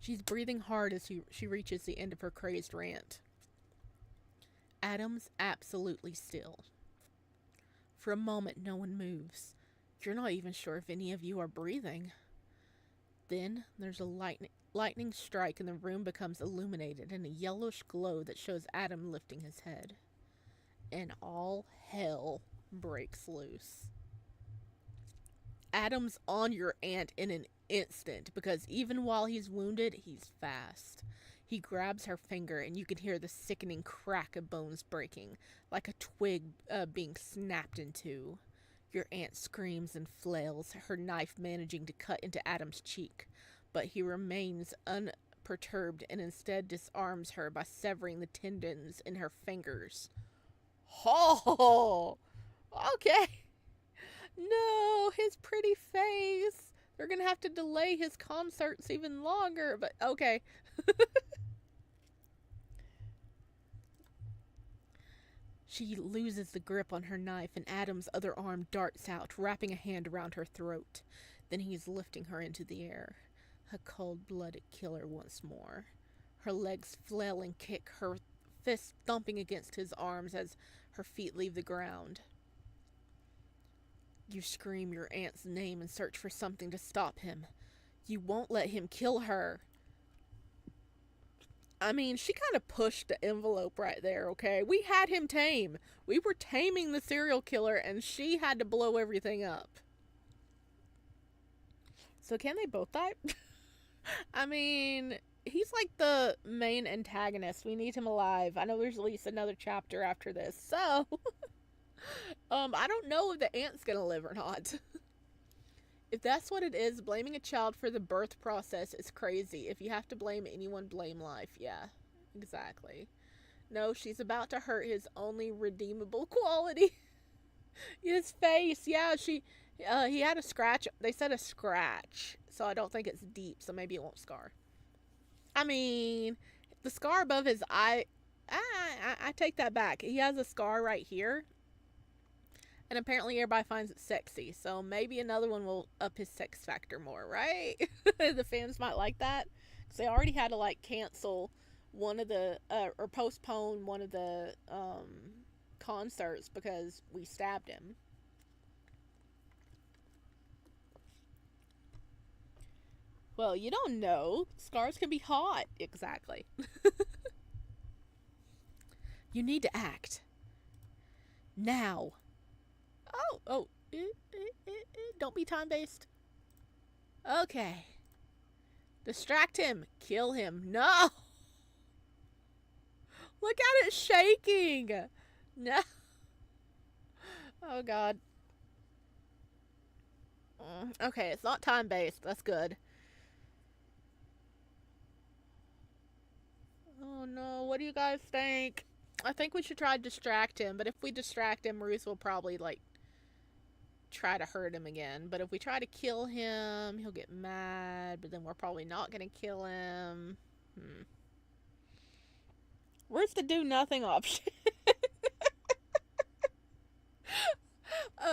She's breathing hard as she reaches the end of her crazed rant. Adam's absolutely still. For a moment, no one moves. You're not even sure if any of you are breathing. Then there's a lightning strike and the room becomes illuminated in a yellowish glow that shows Adam lifting his head. And all hell breaks loose. Adam's on your aunt in an instant because even while he's wounded, he's fast. He grabs her finger and you can hear the sickening crack of bones breaking, like a twig being snapped in two. Your aunt screams and flails, her knife managing to cut into Adam's cheek, but he remains unperturbed and instead disarms her by severing the tendons in her fingers. Oh, okay. No, his pretty face. They're gonna have to delay his concerts even longer, but okay. She loses the grip on her knife and Adam's other arm darts out, wrapping a hand around her throat. Then he's lifting her into the air. A cold-blooded killer once more. Her legs flail and kick, her fists thumping against his arms as her feet leave the ground. You scream your aunt's name and search for something to stop him. You won't let him kill her. I mean, she kind of pushed the envelope right there, okay? We had him tame. We were taming the serial killer, and she had to blow everything up. So can they both die? I mean, he's like the main antagonist. We need him alive. I know there's at least another chapter after this, so... I don't know if the aunt's gonna live or not. If That's what it is. Blaming a child for the birth process is crazy. If you have to blame anyone, blame life. Yeah, exactly. No, she's about to hurt his only redeemable quality. His face. Yeah, he had a scratch. They said a scratch, so I don't think it's deep. So maybe it won't scar. I mean, the scar above his eye. I take that back. He has a scar right here, and apparently everybody finds it sexy. So maybe another one will up his sex factor more, right? The fans might like that because they already had to like cancel one of the or postpone one of the concerts because we stabbed him. Well, you don't know. Scars can be hot. Exactly. You need to act now. Oh, don't be time based. Okay. Distract him. Kill him. No. Look at it shaking. No. Oh, God. Okay, it's not time based. That's good. Oh, no. What do you guys think? I think we should try to distract him, but if we distract him, Ruth will probably, like, try to hurt him again. But if we try to kill him, he'll get mad, but then we're probably not going to kill him. Where's the do nothing option?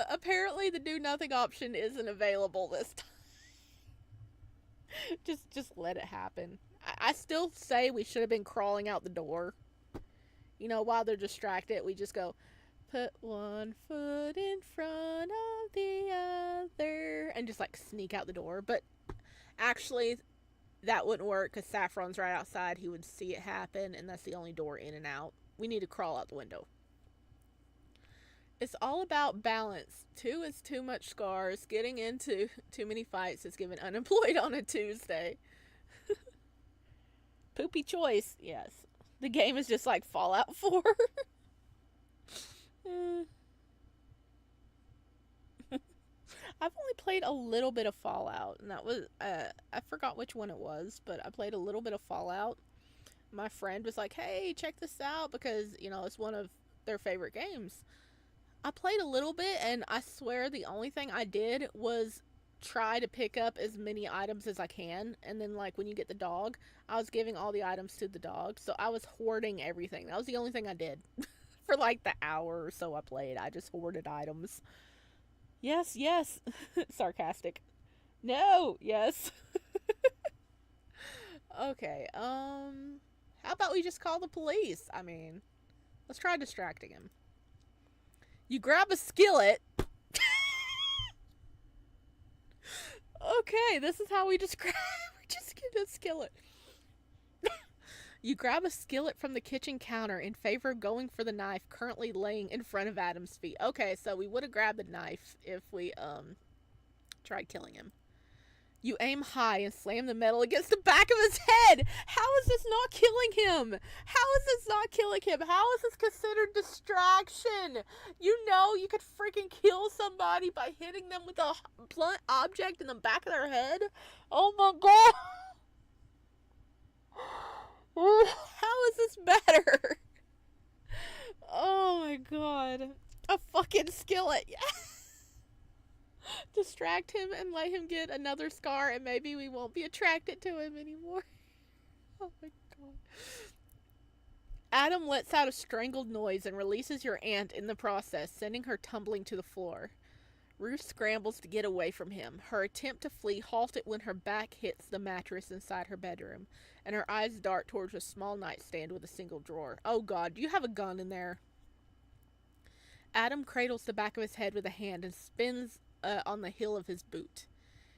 Apparently the do nothing option isn't available this time. just let it happen. I still say we should have been crawling out the door. You know, while they're distracted, we just go, put one foot in front of the other, and just like sneak out the door. But actually, that wouldn't work because Saffron's right outside. He would see it happen, and that's the only door in and out. We need to crawl out the window. It's all about balance. 2 is too much scars. Getting into too many fights is given unemployed on a Tuesday. Poopy choice, yes. The game is just like Fallout 4. I've only played a little bit of Fallout, and that was, I forgot which one it was, but I played a little bit of Fallout. My friend was like, hey, check this out, because, you know, it's one of their favorite games. I played a little bit, and I swear the only thing I did was try to pick up as many items as I can, and then, like, when you get the dog, I was giving all the items to the dog, so I was hoarding everything. That was the only thing I did. For, like, the hour or so I played, I just hoarded items. Yes, yes. Sarcastic. No, yes. Okay, how about we just call the police? I mean, let's try distracting him. You grab a skillet. Okay, this is how we describe. We just get a skillet. You grab a skillet from the kitchen counter in favor of going for the knife currently laying in front of Adam's feet. Okay, so we would have grabbed the knife if we tried killing him. You aim high and slam the metal against the back of his head. How is this not killing him? How is this not killing him? How is this considered distraction? You know you could freaking kill somebody by hitting them with a blunt object in the back of their head. Oh my god. How is this better? Oh my god. A fucking skillet. Distract him and let him get another scar, and maybe we won't be attracted to him anymore. Oh my god. Adam lets out a strangled noise and releases your aunt in the process, sending her tumbling to the floor. Ruth scrambles to get away from him. Her attempt to flee halted when her back hits the mattress inside her bedroom, and her eyes dart towards a small nightstand with a single drawer. Oh god, do you have a gun in there? Adam cradles the back of his head with a hand and spins on the heel of his boot.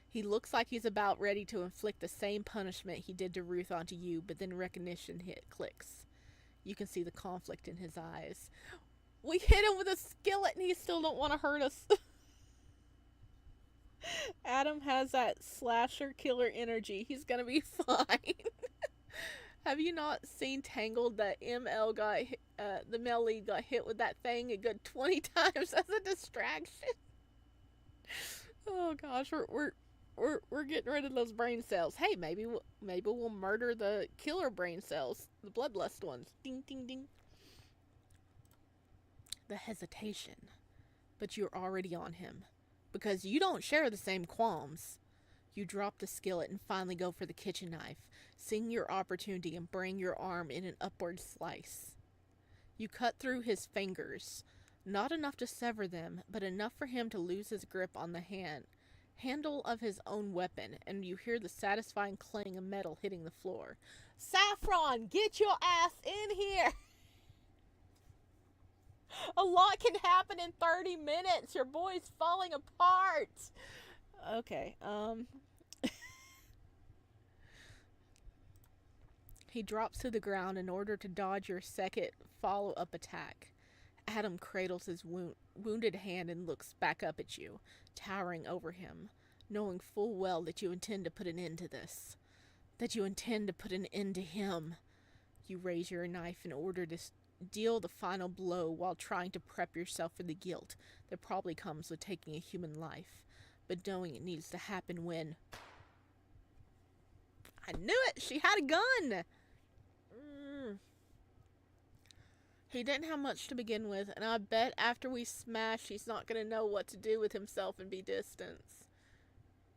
He looks like he's about ready to inflict the same punishment he did to Ruth onto you, but then recognition clicks. You can see the conflict in his eyes. We hit him with a skillet and he still don't want to hurt us. Adam has that slasher killer energy. He's gonna be fine. Have you not seen Tangled that ML got the male lead got hit with that thing a good 20 times as a distraction? Oh gosh, we're getting rid of those brain cells. Hey, maybe we'll murder the killer brain cells, the bloodlust ones. Ding ding ding. The hesitation, but you're already on him because you don't share the same qualms. You drop the skillet and finally go for the kitchen knife, seeing your opportunity and bring your arm in an upward slice. You cut through his fingers, not enough to sever them, but enough for him to lose his grip on the handle of his own weapon, and you hear the satisfying clang of metal hitting the floor. Saffron, get your ass in here! A lot can happen in 30 minutes. Your boy's falling apart. Okay, he drops to the ground in order to dodge your second follow-up attack. Adam cradles his wounded hand and looks back up at you, towering over him, knowing full well that you intend to put an end to this. That you intend to put an end to him. You raise your knife in order to deal the final blow while trying to prep yourself for the guilt that probably comes with taking a human life, but knowing it needs to happen when... I knew it! She had a gun! He didn't have much to begin with, and I bet after we smash, he's not going to know what to do with himself and be distanced.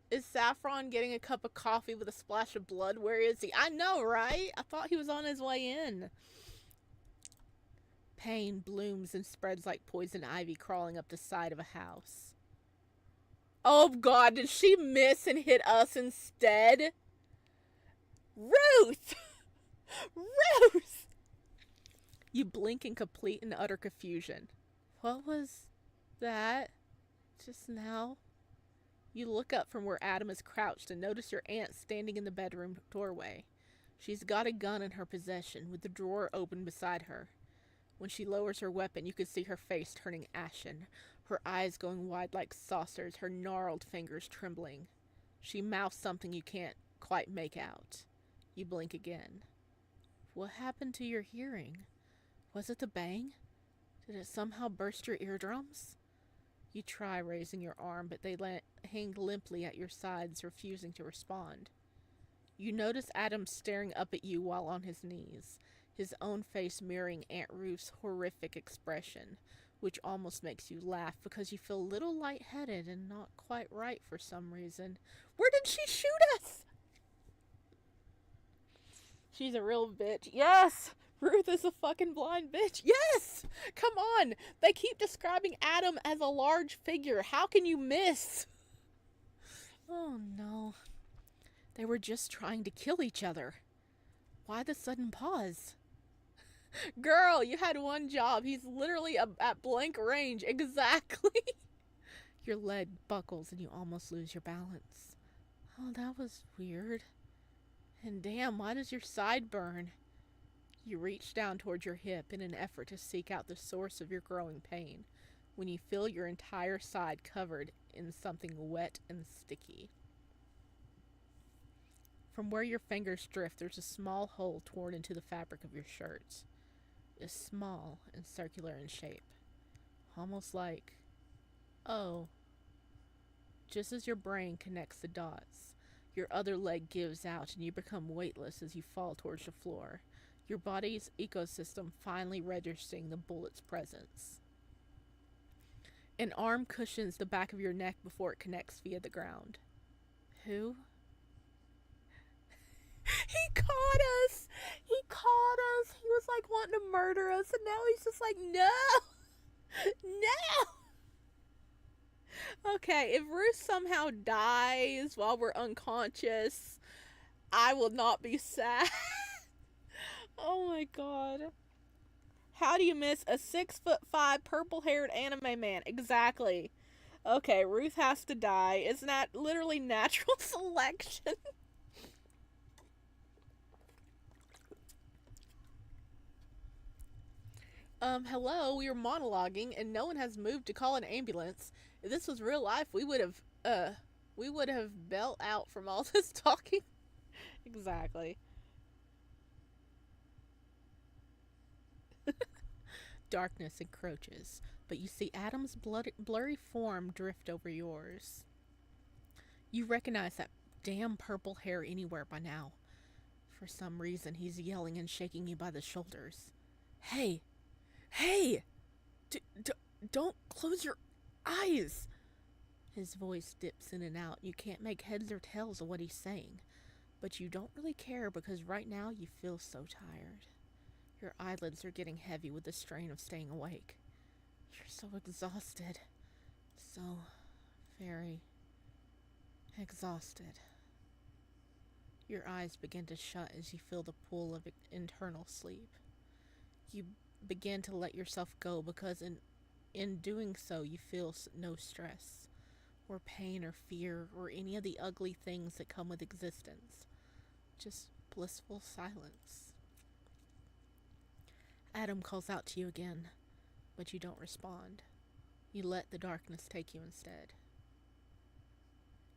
Is Saffron getting a cup of coffee with a splash of blood? Where is he? I know, right? I thought he was on his way in. Pain blooms and spreads like poison ivy crawling up the side of a house. Oh God, did she miss and hit us instead? Ruth! Ruth! You blink in complete and utter confusion. What was that just now? You look up from where Adam is crouched and notice your aunt standing in the bedroom doorway. She's got a gun in her possession with the drawer open beside her. When she lowers her weapon, you can see her face turning ashen, her eyes going wide like saucers, her gnarled fingers trembling. She mouths something you can't quite make out. You blink again. What happened to your hearing? Was it the bang? Did it somehow burst your eardrums? You try raising your arm, but they hang limply at your sides, refusing to respond. You notice Adam staring up at you while on his knees, his own face mirroring Aunt Ruth's horrific expression, which almost makes you laugh because you feel a little lightheaded and not quite right for some reason. Where did she shoot us? She's a real bitch. Yes! Ruth is a fucking blind bitch. Yes! Come on! They keep describing Adam as a large figure. How can you miss? Oh no. They were just trying to kill each other. Why the sudden pause? Girl, you had one job. He's literally at blank range. Exactly. Your leg buckles and you almost lose your balance. Oh, that was weird. And damn, why does your side burn? You reach down towards your hip in an effort to seek out the source of your growing pain, when you feel your entire side covered in something wet and sticky. From where your fingers drift, there's a small hole torn into the fabric of your shirt. It's small and circular in shape. Almost like, oh. Just as your brain connects the dots, your other leg gives out and you become weightless as you fall towards the floor, your body's ecosystem finally registering the bullet's presence. An arm cushions the back of your neck before it connects via the ground. Who? He caught us! He caught us! He was like wanting to murder us, and now he's just like, no! No! Okay, if Ruth somehow dies while we're unconscious, I will not be sad. Oh my god. How do you miss a 6'5" purple-haired anime man? Exactly. Okay, Ruth has to die. Isn't that literally natural selection? Hello, we were monologuing and no one has moved to call an ambulance. If this was real life, we would have bailed out from all this talking. Exactly. Darkness encroaches, but you see Adam's blurry form drift over yours. You recognize that damn purple hair anywhere by now. For some reason, he's yelling and shaking you by the shoulders. Hey! Hey! Don't close your eyes! His voice dips in and out. You can't make heads or tails of what he's saying. But you don't really care because right now you feel so tired. Your eyelids are getting heavy with the strain of staying awake. You're so exhausted. So very exhausted. Your eyes begin to shut as you feel the pull of internal sleep. You begin to let yourself go because in doing so you feel no stress, or pain, or fear, or any of the ugly things that come with existence. Just blissful silence. Adam calls out to you again, but you don't respond. You let the darkness take you instead.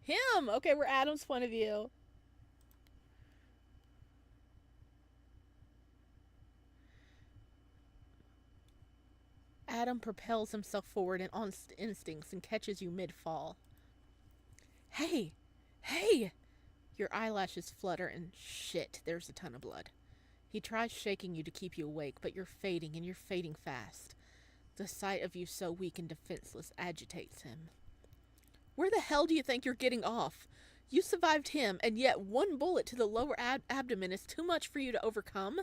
Him! Okay, we're Adam's point of view. Adam propels himself forward and on instincts and catches you mid-fall. Hey! Hey! Your eyelashes flutter and shit, there's a ton of blood. He tries shaking you to keep you awake, but you're fading and you're fading fast. The sight of you so weak and defenseless agitates him. Where the hell do you think you're getting off? You survived him, and yet one bullet to the lower abdomen is too much for you to overcome?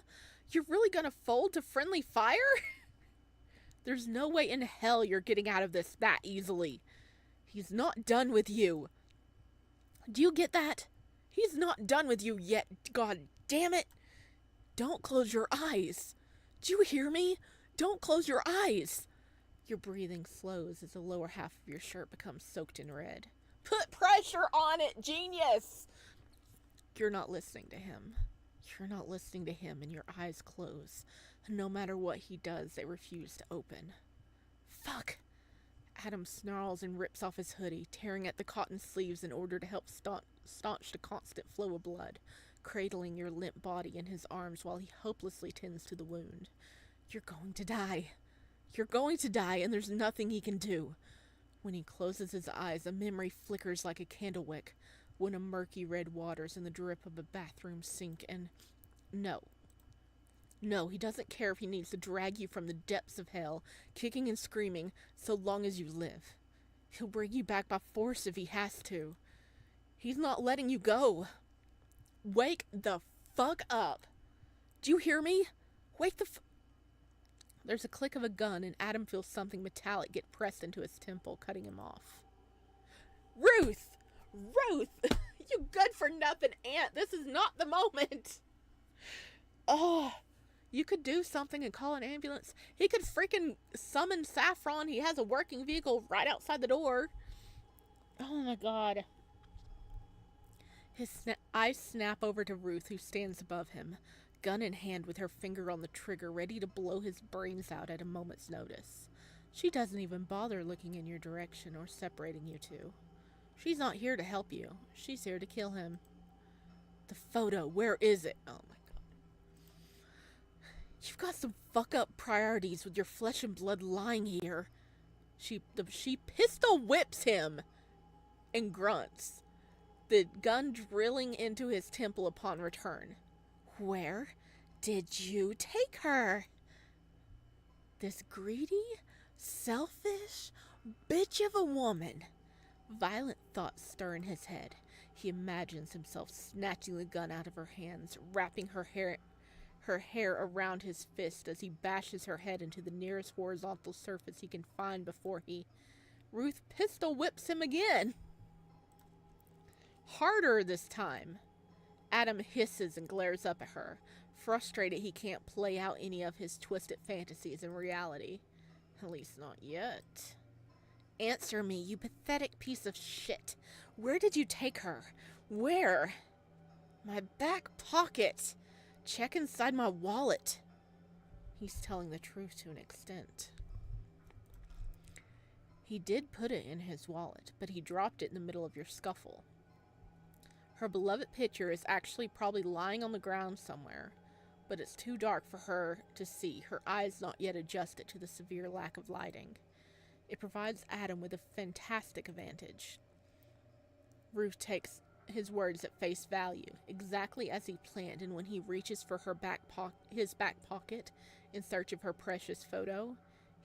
You're really gonna fold to friendly fire? There's no way in hell you're getting out of this that easily. He's not done with you. Do you get that? He's not done with you yet, god damn it. Don't close your eyes. Do you hear me? Don't close your eyes. Your breathing slows as the lower half of your shirt becomes soaked in red. Put pressure on it, genius! You're not listening to him. You're not listening to him, and your eyes close. No matter what he does, they refuse to open. Fuck! Adam snarls and rips off his hoodie, tearing at the cotton sleeves in order to help staunch the constant flow of blood, cradling your limp body in his arms while he hopelessly tends to the wound. You're going to die. You're going to die, and there's nothing he can do. When he closes his eyes, a memory flickers like a candle wick when a murky red waters in the drip of a bathroom sink, and no, he doesn't care if he needs to drag you from the depths of hell, kicking and screaming, so long as you live. He'll bring you back by force if he has to. He's not letting you go. Wake the fuck up. Do you hear me? Wake the There's a click of a gun, and Adam feels something metallic get pressed into his temple, cutting him off. Ruth! Ruth! You good-for-nothing ant! This is not the moment! Oh, you could do something and call an ambulance. He could freaking summon Saffron. He has a working vehicle right outside the door. Oh my god. His eyes snap over to Ruth, who stands above him, gun in hand with her finger on the trigger, ready to blow his brains out at a moment's notice. She doesn't even bother looking in your direction or separating you two. She's not here to help you. She's here to kill him. The photo, where is it? Oh my god. You've got some fuck-up priorities with your flesh and blood lying here. She pistol whips him and grunts, the gun drilling into his temple upon return. Where did you take her? This greedy, selfish bitch of a woman. Violent thoughts stir in his head. He imagines himself snatching the gun out of her hands, wrapping her hair around his fist as he bashes her head into the nearest horizontal surface he can find before Ruth pistol whips him again. Harder this time. Adam hisses and glares up at her, frustrated he can't play out any of his twisted fantasies in reality. At least not yet. Answer me, you pathetic piece of shit. Where did you take her? Where? My back pocket. Check inside my wallet. He's telling the truth to an extent. He did put it in his wallet, but he dropped it in the middle of your scuffle. Her beloved picture is actually probably lying on the ground somewhere, but it's too dark for her to see, her eyes not yet adjusted to the severe lack of lighting. It provides Adam with a fantastic advantage. Ruth takes his words at face value, exactly as he planned, and when he reaches for his back pocket in search of her precious photo,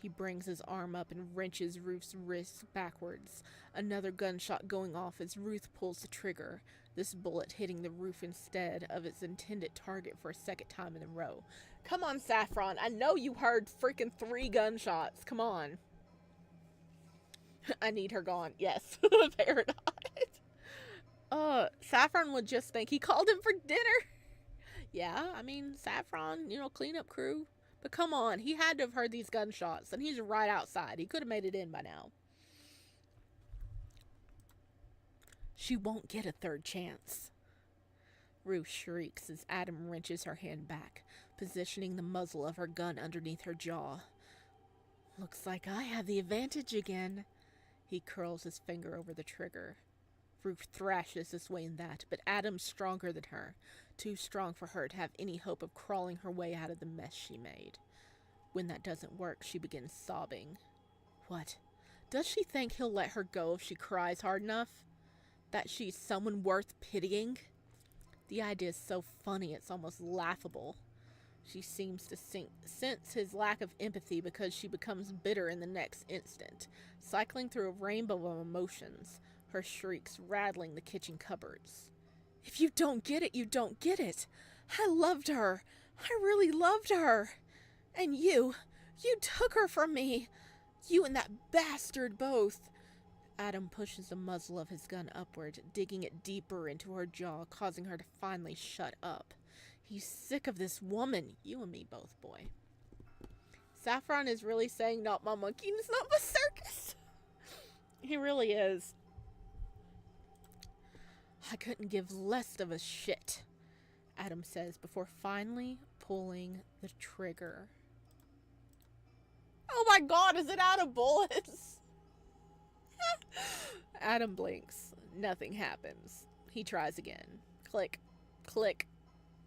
he brings his arm up and wrenches Ruth's wrist backwards, another gunshot going off as Ruth pulls the trigger, this bullet hitting the roof instead of its intended target for a second time in a row. Come on, Saffron, I know you heard freaking 3 gunshots. Come on. I need her gone. Yes, Paradise. Saffron would just think he called him for dinner. Yeah, I mean, Saffron, cleanup crew. But come on, he had to have heard these gunshots, and he's right outside. He could have made it in by now. She won't get a third chance. Ruth shrieks as Adam wrenches her hand back, positioning the muzzle of her gun underneath her jaw. Looks like I have the advantage again. He curls his finger over the trigger. Ruth thrashes this way and that, but Adam's stronger than her, too strong for her to have any hope of crawling her way out of the mess she made. When that doesn't work, she begins sobbing. What? Does she think he'll let her go if she cries hard enough? That she's someone worth pitying? The idea is so funny it's almost laughable. She seems to sense his lack of empathy because she becomes bitter in the next instant, cycling through a rainbow of emotions, her shrieks rattling the kitchen cupboards. If you don't get it, you don't get it. I loved her. I really loved her. And you took her from me. You and that bastard both. Adam pushes the muzzle of his gun upward, digging it deeper into her jaw, causing her to finally shut up. He's sick of this woman. You and me both, boy. Saffron is really saying, not my monkey, and it's not my circus. He really is. I couldn't give less of a shit, Adam says before finally pulling the trigger. Oh my god, is it out of bullets? Adam blinks. Nothing happens. He tries again. Click, click.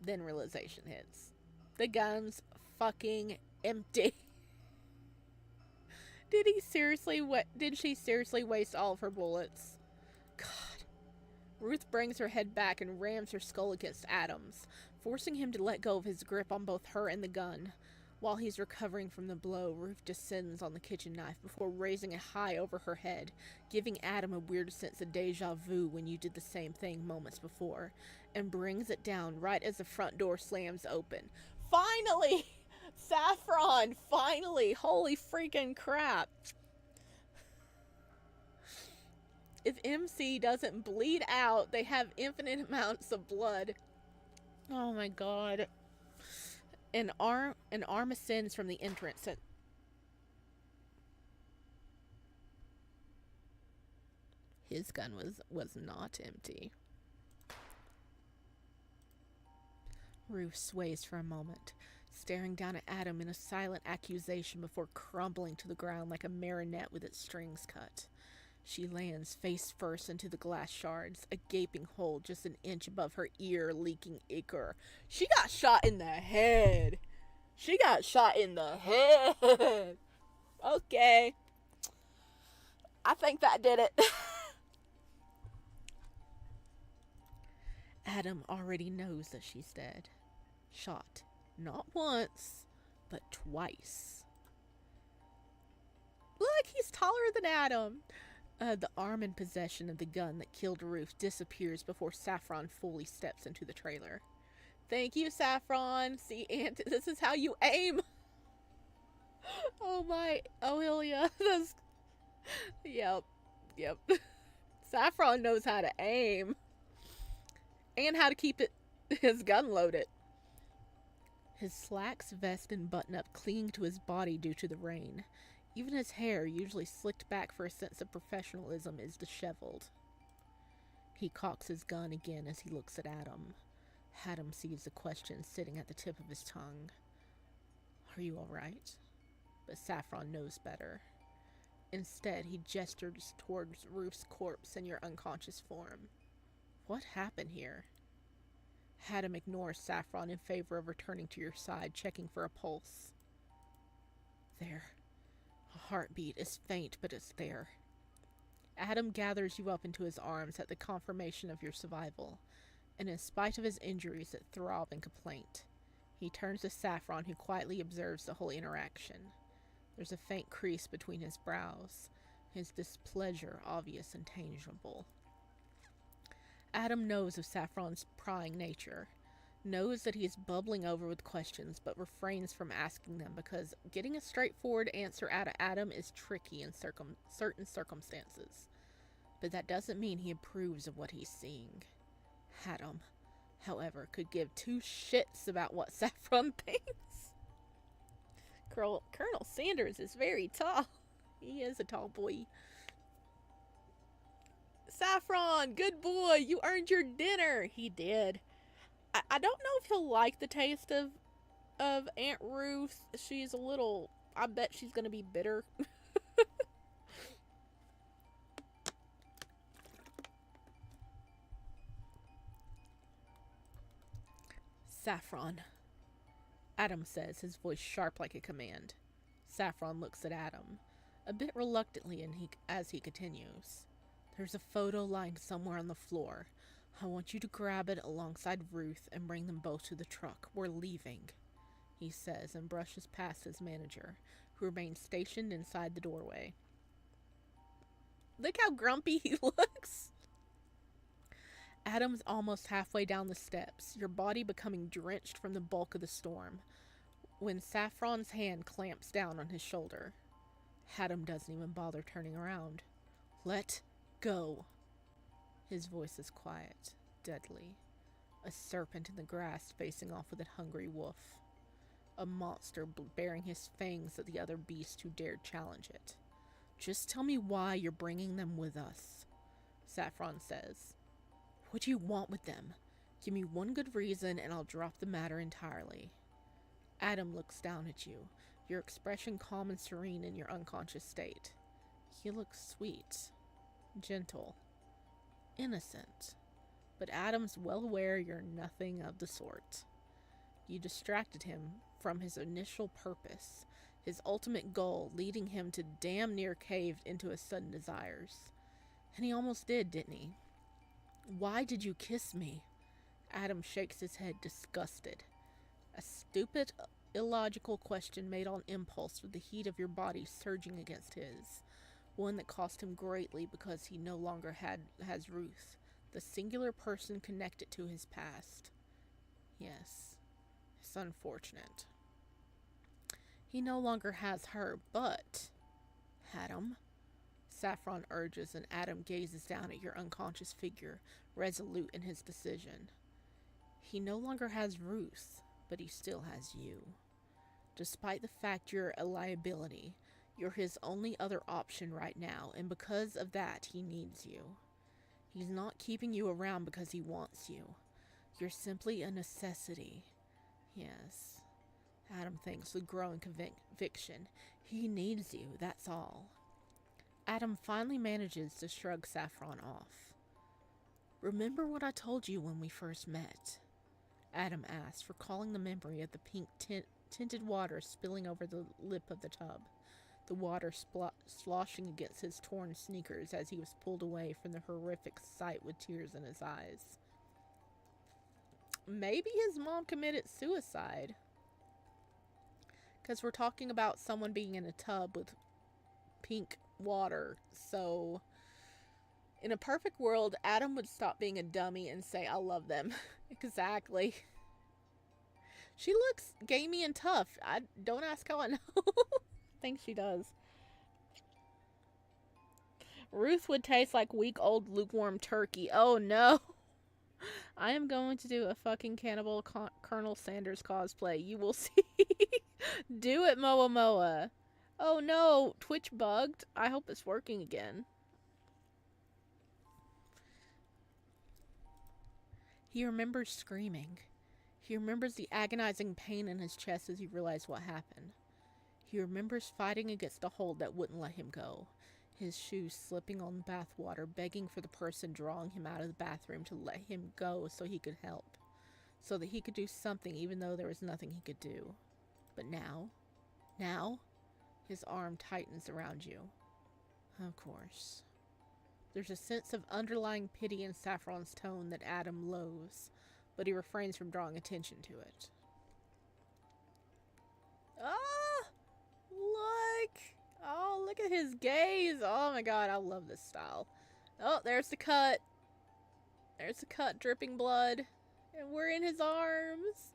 Then realization hits. The gun's fucking empty. Did she seriously waste all of her bullets? God. Ruth brings her head back and rams her skull against Adam's, forcing him to let go of his grip on both her and the gun. While he's recovering from the blow, Ruth descends on the kitchen knife before raising it high over her head, giving Adam a weird sense of deja vu when you did the same thing moments before, and brings it down right as the front door slams open. Finally! Saffron! Finally! Holy freaking crap! If MC doesn't bleed out, they have infinite amounts of blood. Oh my god. An arm ascends from the entrance. His gun was not empty. Ruth sways for a moment, staring down at Adam in a silent accusation before crumbling to the ground like a marionette with its strings cut. She lands face first into the glass shards, a gaping hole just an inch above her ear, leaking ichor. She got shot in the head. She got shot in the head. Okay. I think that did it. Adam already knows that she's dead. Shot. Not once, but twice. Look, he's taller than Adam. The arm in possession of the gun that killed Ruth disappears before Saffron fully steps into the trailer. Thank you, Saffron. See, Aunt, this is how you aim. Oh my, Ilya. Yep. Saffron knows how to aim. And how to keep his gun loaded. His slacks, vest, and button-up cling to his body due to the rain. Even his hair, usually slicked back for a sense of professionalism, is disheveled. He cocks his gun again as he looks at Adam. Adam sees the question sitting at the tip of his tongue. Are you alright? But Saffron knows better. Instead, he gestures towards Ruth's corpse in your unconscious form. What happened here? Adam ignores Saffron in favor of returning to your side, checking for a pulse. There. A heartbeat is faint, but it's there. Adam gathers you up into his arms at the confirmation of your survival, and in spite of his injuries that throb in complaint, he turns to Saffron, who quietly observes the whole interaction. There's a faint crease between his brows, his displeasure obvious and tangible. Adam knows of Saffron's prying nature, knows that he is bubbling over with questions, but refrains from asking them because getting a straightforward answer out of Adam is tricky in certain circumstances. But that doesn't mean he approves of what he's seeing. Adam, however, could give two shits about what Saffron thinks. Colonel Sanders is very tall. He is a tall boy. Saffron, good boy, you earned your dinner. He did. I don't know if he'll like the taste of Aunt Ruth. She's a little... I bet she's going to be bitter. Saffron, Adam says, his voice sharp like a command. Saffron looks at Adam, a bit reluctantly as he continues. There's a photo lying somewhere on the floor. I want you to grab it alongside Ruth and bring them both to the truck. We're leaving, he says, and brushes past his manager, who remains stationed inside the doorway. Look how grumpy he looks. Adam's almost halfway down the steps, your body becoming drenched from the bulk of the storm, when Saffron's hand clamps down on his shoulder. Adam doesn't even bother turning around. Let go. His voice is quiet, deadly. A serpent in the grass facing off with a hungry wolf. A monster baring his fangs at the other beast who dared challenge it. Just tell me why you're bringing them with us, Saffron says. What do you want with them? Give me one good reason and I'll drop the matter entirely. Adam looks down at you, your expression calm and serene in your unconscious state. He looks sweet, gentle, innocent, but Adam's well aware you're nothing of the sort. You distracted him from his initial purpose, his ultimate goal, leading him to damn near cave into his sudden desires. And he almost did, didn't he? Why did you kiss me? Adam shakes his head, disgusted. A stupid, illogical question made on impulse with the heat of your body surging against his. One that cost him greatly because he no longer has Ruth, the singular person connected to his past. Yes, it's unfortunate. He no longer has her, but... Adam... Saffron urges, and Adam gazes down at your unconscious figure, resolute in his decision. He no longer has Ruth, but he still has you. Despite the fact you're a liability, you're his only other option right now, and because of that, he needs you. He's not keeping you around because he wants you. You're simply a necessity. Yes, Adam thinks with growing conviction. He needs you, that's all. Adam finally manages to shrug Saffron off. Remember what I told you when we first met? Adam asks, recalling the memory of the pink tinted water spilling over the lip of the tub, the water sloshing against his torn sneakers as he was pulled away from the horrific sight with tears in his eyes. Maybe his mom committed suicide. Because we're talking about someone being in a tub with pink water, so in a perfect world, Adam would stop being a dummy and say, I love them. Exactly. She looks gamey and tough. I don't ask how I know. I think she does. Ruth would taste like weak old lukewarm turkey. Oh no. I am going to do a fucking cannibal Colonel Sanders cosplay. You will see. Do it, Moa Moa. Oh no, Twitch bugged. I hope it's working again. He remembers screaming. He remembers the agonizing pain in his chest as he realized what happened. He remembers fighting against a hold that wouldn't let him go. His shoes slipping on bath water, begging for the person drawing him out of the bathroom to let him go so he could help. So that he could do something even though there was nothing he could do. But now, his arm tightens around you. Of course. There's a sense of underlying pity in Saffron's tone that Adam loathes, but he refrains from drawing attention to it. Ah! Look! Oh, look at his gaze! Oh my god, I love this style. Oh, there's the cut. There's the cut, dripping blood. And we're in his arms.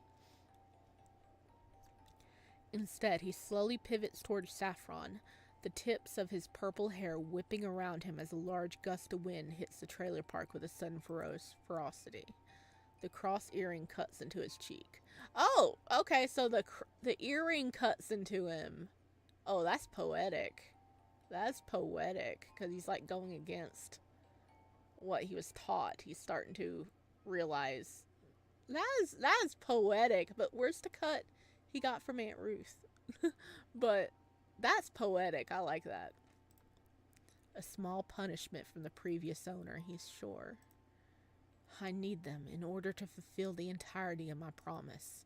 Instead, he slowly pivots towards Saffron, the tips of his purple hair whipping around him as a large gust of wind hits the trailer park with a sudden ferocity. The cross earring cuts into his cheek. Oh, okay, so the earring cuts into him. Oh, that's poetic. That's poetic, because he's like going against what he was taught. He's starting to realize that is poetic, but where's the cut he got from Aunt Ruth? But that's poetic. I like that. A small punishment from the previous owner, he's sure. I need them in order to fulfill the entirety of my promise,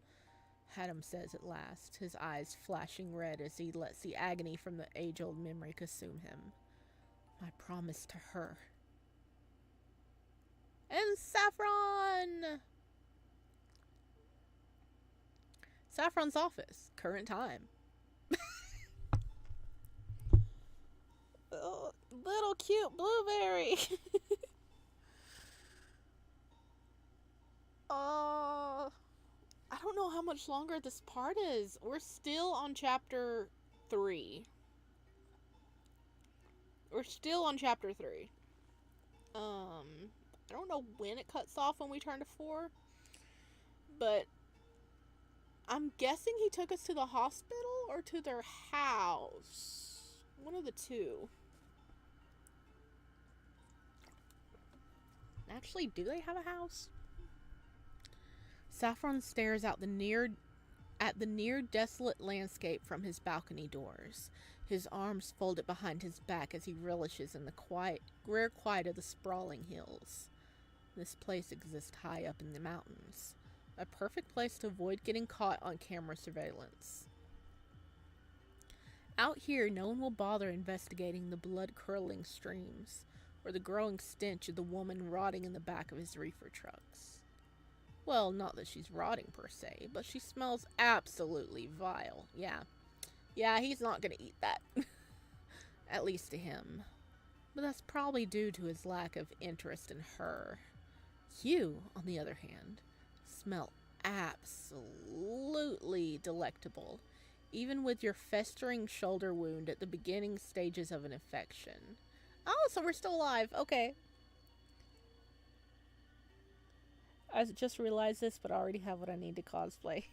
Adam says at last, his eyes flashing red as he lets the agony from the age-old memory consume him. My promise to her. And Saffron! Saffron's office, current time. Oh, little cute blueberry. I don't know how much longer this part is. We're still on chapter 3. We're still on chapter 3. I don't know when it cuts off when we turn to 4. But I'm guessing he took us to the hospital or to their house. One of the two. Actually, do they have a house? Saffron stares out at the near desolate landscape from his balcony doors, his arms folded behind his back as he relishes in the rare quiet of the sprawling hills. This place exists high up in the mountains, a perfect place to avoid getting caught on camera surveillance. Out here, no one will bother investigating the blood-curdling streams or the growing stench of the woman rotting in the back of his reefer trucks. Well, not that she's rotting per se, but she smells absolutely vile. Yeah, he's not gonna eat that. At least to him. But that's probably due to his lack of interest in her. You, on the other hand, smell absolutely delectable, even with your festering shoulder wound at the beginning stages of an infection. Oh, so we're still alive. Okay. I just realized this, but I already have what I need to cosplay.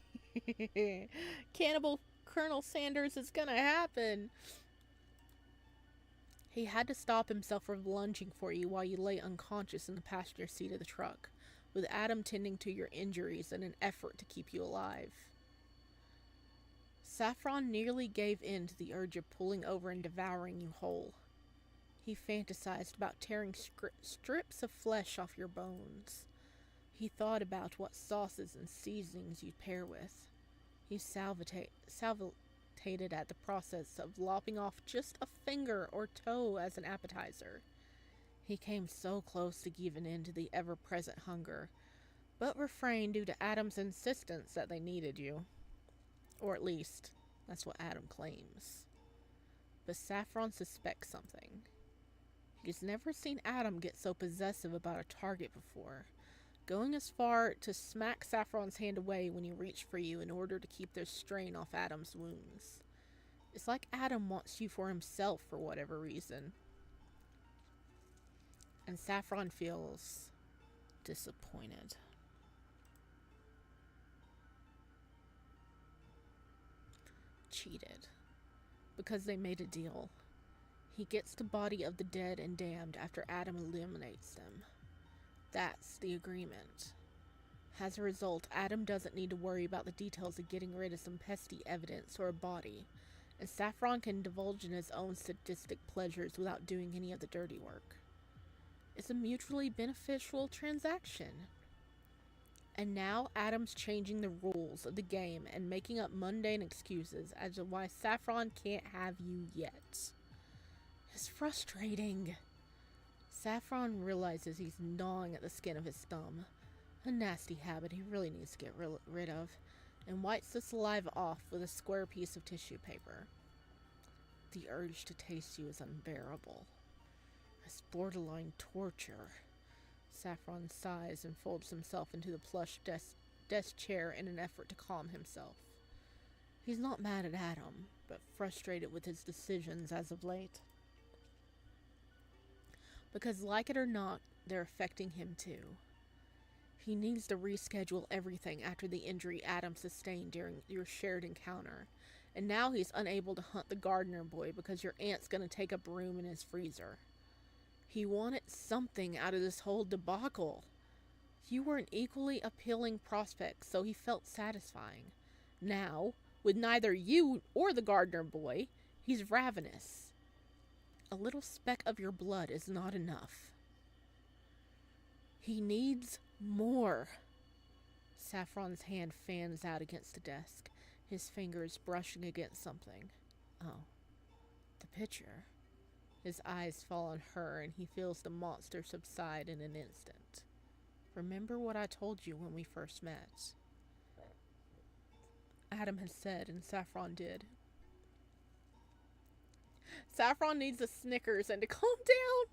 Cannibal Colonel Sanders is gonna happen. He had to stop himself from lunging for you while you lay unconscious in the passenger seat of the truck, with Adam tending to your injuries in an effort to keep you alive. Saffron nearly gave in to the urge of pulling over and devouring you whole. He fantasized about tearing strips of flesh off your bones. He thought about what sauces and seasonings you'd pair with. He salivated at the process of lopping off just a finger or toe as an appetizer. He came so close to giving in to the ever-present hunger, but refrained due to Adam's insistence that they needed you. Or at least, that's what Adam claims. But Saffron suspects something. He's never seen Adam get so possessive about a target before, going as far to smack Saffron's hand away when he reached for you in order to keep the strain off Adam's wounds. It's like Adam wants you for himself for whatever reason. And Saffron feels disappointed. Cheated. Because they made a deal. He gets the body of the dead and damned after Adam eliminates them. That's the agreement. As a result, Adam doesn't need to worry about the details of getting rid of some pesky evidence or a body, and Saffron can indulge in his own sadistic pleasures without doing any of the dirty work. It's a mutually beneficial transaction. And now Adam's changing the rules of the game and making up mundane excuses as to why Saffron can't have you yet. It's frustrating. Saffron realizes he's gnawing at the skin of his thumb, a nasty habit he really needs to get rid of, and wipes the saliva off with a square piece of tissue paper. The urge to taste you is unbearable. It's borderline torture. Saffron sighs and folds himself into the plush desk chair in an effort to calm himself. He's not mad at Adam, but frustrated with his decisions as of late. Because, like it or not, they're affecting him too. He needs to reschedule everything after the injury Adam sustained during your shared encounter, and now he's unable to hunt the gardener boy because your aunt's gonna take up room in his freezer. He wanted something out of this whole debacle. You were an equally appealing prospect, so he felt satisfying. Now, with neither you or the gardener boy, he's ravenous. A little speck of your blood is not enough. He needs more. Saffron's hand fans out against the desk, his fingers brushing against something. Oh, the picture. His eyes fall on her, and he feels the monster subside in an instant. Remember what I told you when we first met? Adam had said, and Saffron did. Saffron needs a Snickers and to calm down.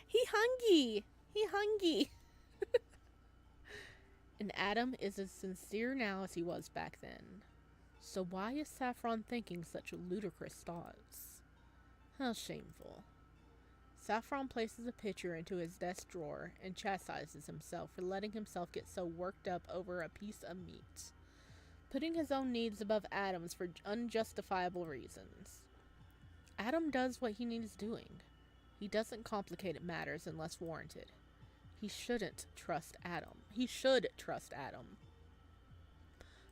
He hungry. And Adam is as sincere now as he was back then. So why is Saffron thinking such ludicrous thoughts? How shameful. Saffron places a picture into his desk drawer and chastises himself for letting himself get so worked up over a piece of meat, putting his own needs above Adam's for unjustifiable reasons. Adam does what he needs doing. He doesn't complicate matters unless warranted. He shouldn't trust Adam. He should trust Adam.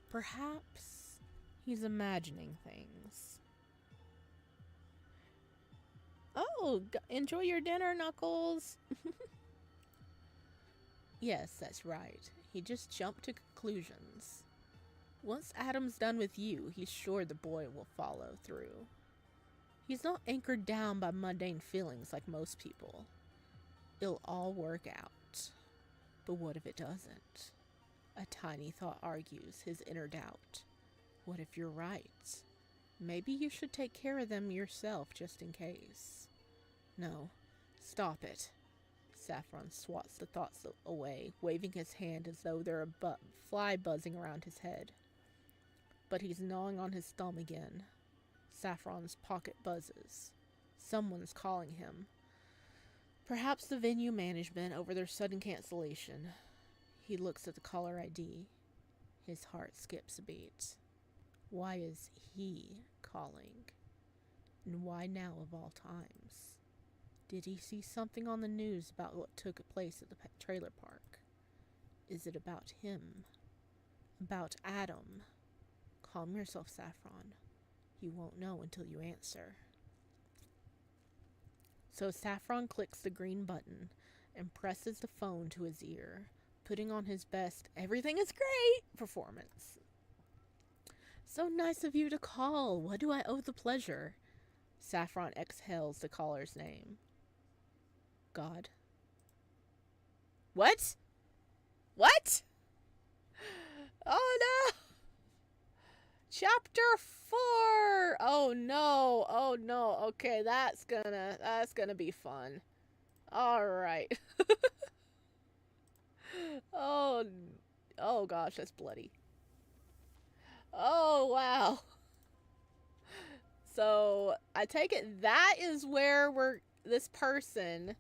Perhaps he's imagining things. Oh, enjoy your dinner, Knuckles. Yes, that's right. He just jumped to conclusions. Once Adam's done with you, he's sure the boy will follow through. He's not anchored down by mundane feelings like most people. It'll all work out. But what if it doesn't? A tiny thought argues his inner doubt. What if you're right? Maybe you should take care of them yourself just in case. No, stop it. Saffron swats the thoughts away, waving his hand as though there are a fly buzzing around his head. But he's gnawing on his thumb again. Saffron's pocket buzzes. Someone's calling him. Perhaps the venue management over their sudden cancellation. He looks at the caller ID. His heart skips a beat. Why is he calling? And why now of all times? Did he see something on the news about what took place at the trailer park? Is it about him? About Adam? Calm yourself, Saffron. You won't know until you answer. So Saffron clicks the green button and presses the phone to his ear, putting on his best "everything is great" performance. So nice of you to call. What do I owe the pleasure? Saffron exhales the caller's name. God. What? What? Oh no! Chapter 4! Oh no, oh no. Okay, that's gonna be fun. Alright. Oh gosh, that's bloody. Oh wow. So, I take it that is where this person,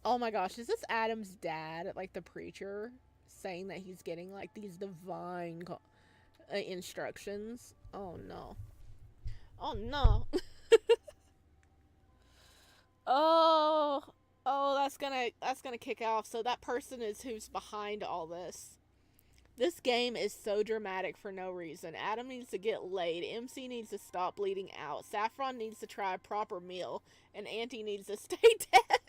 oh my gosh, is this Adam's dad, like the preacher, saying that he's getting like these divine instructions? Oh no. Oh no. that's gonna kick off. So that person is who's behind all this. This game is so dramatic for no reason. Adam needs to get laid. MC needs to stop bleeding out. Saffron needs to try a proper meal. And Auntie needs to stay dead.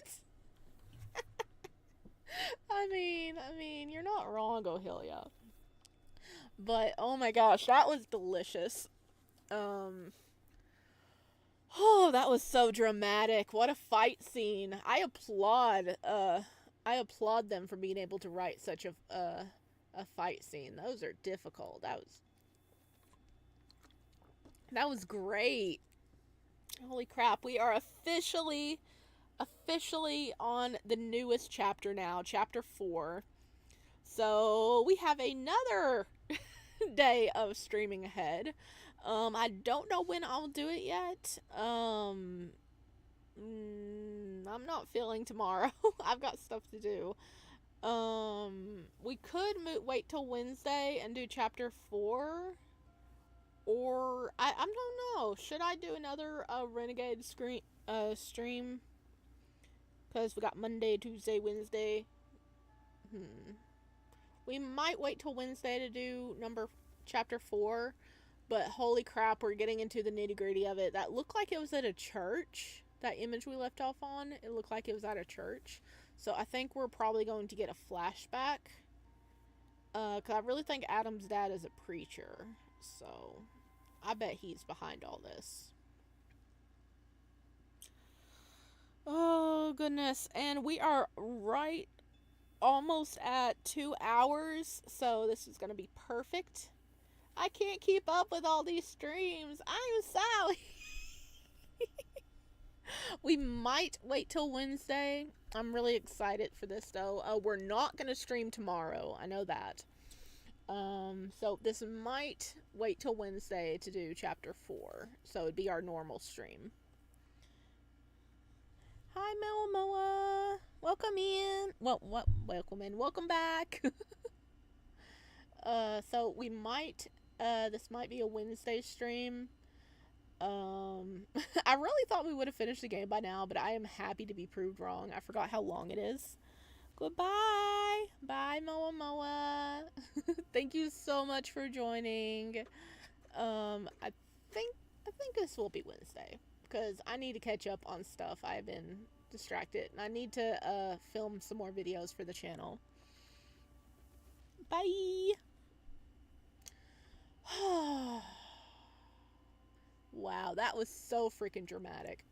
I mean, you're not wrong, Ohelia. But, oh my gosh, that was delicious. Oh, that was so dramatic. What a fight scene. I applaud them for being able to write such a fight scene. Those are difficult. That was great. Holy crap. We are officially on the newest chapter now, chapter 4. So, we have another day of streaming ahead. I don't know when I'll do it yet. I'm not feeling tomorrow. I've got stuff to do. We could wait till Wednesday and do chapter 4, or I don't know. Should I do another Renegade stream? Because we got Monday, Tuesday, Wednesday. We might wait till Wednesday to do chapter 4, but holy crap, we're getting into the nitty gritty of it. That looked like it was at a church. That image we left off on, it looked like it was at a church. So I think we're probably going to get a flashback. Because I really think Adam's dad is a preacher. So I bet he's behind all this. Oh, goodness. And we are right almost at 2 hours. So this is going to be perfect. I can't keep up with all these streams. I'm Sally. We might wait till Wednesday. I'm really excited for this though. We're not going to stream tomorrow. I know that. So this might wait till Wednesday to do chapter 4. So it'd be our normal stream. Hi, Moa. Welcome in. Welcome in. Welcome back. So we might, this might be a Wednesday stream. I really thought we would have finished the game by now, but I am happy to be proved wrong. I forgot how long it is. Goodbye. Bye, Moa. Thank you so much for joining. I think this will be Wednesday because I need to catch up on stuff. I've been distracted, and I need to film some more videos for the channel. Bye. Wow, that was so freaking dramatic.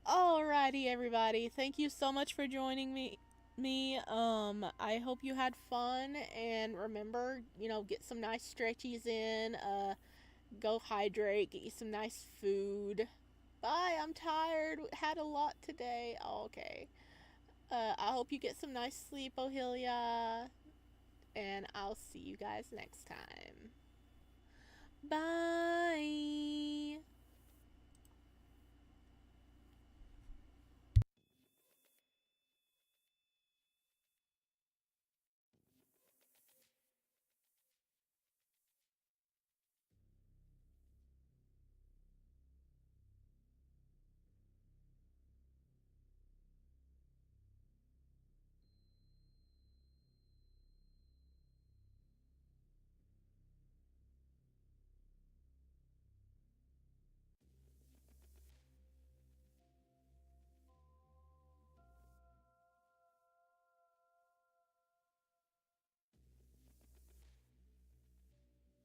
Alrighty, everybody. Thank you so much for joining me. I hope you had fun, and remember, get some nice stretchies in. Go hydrate, get you some nice food. Bye, I'm tired. Had a lot today. Oh, okay. I hope you get some nice sleep, Ohilia. And I'll see you guys next time. Bye.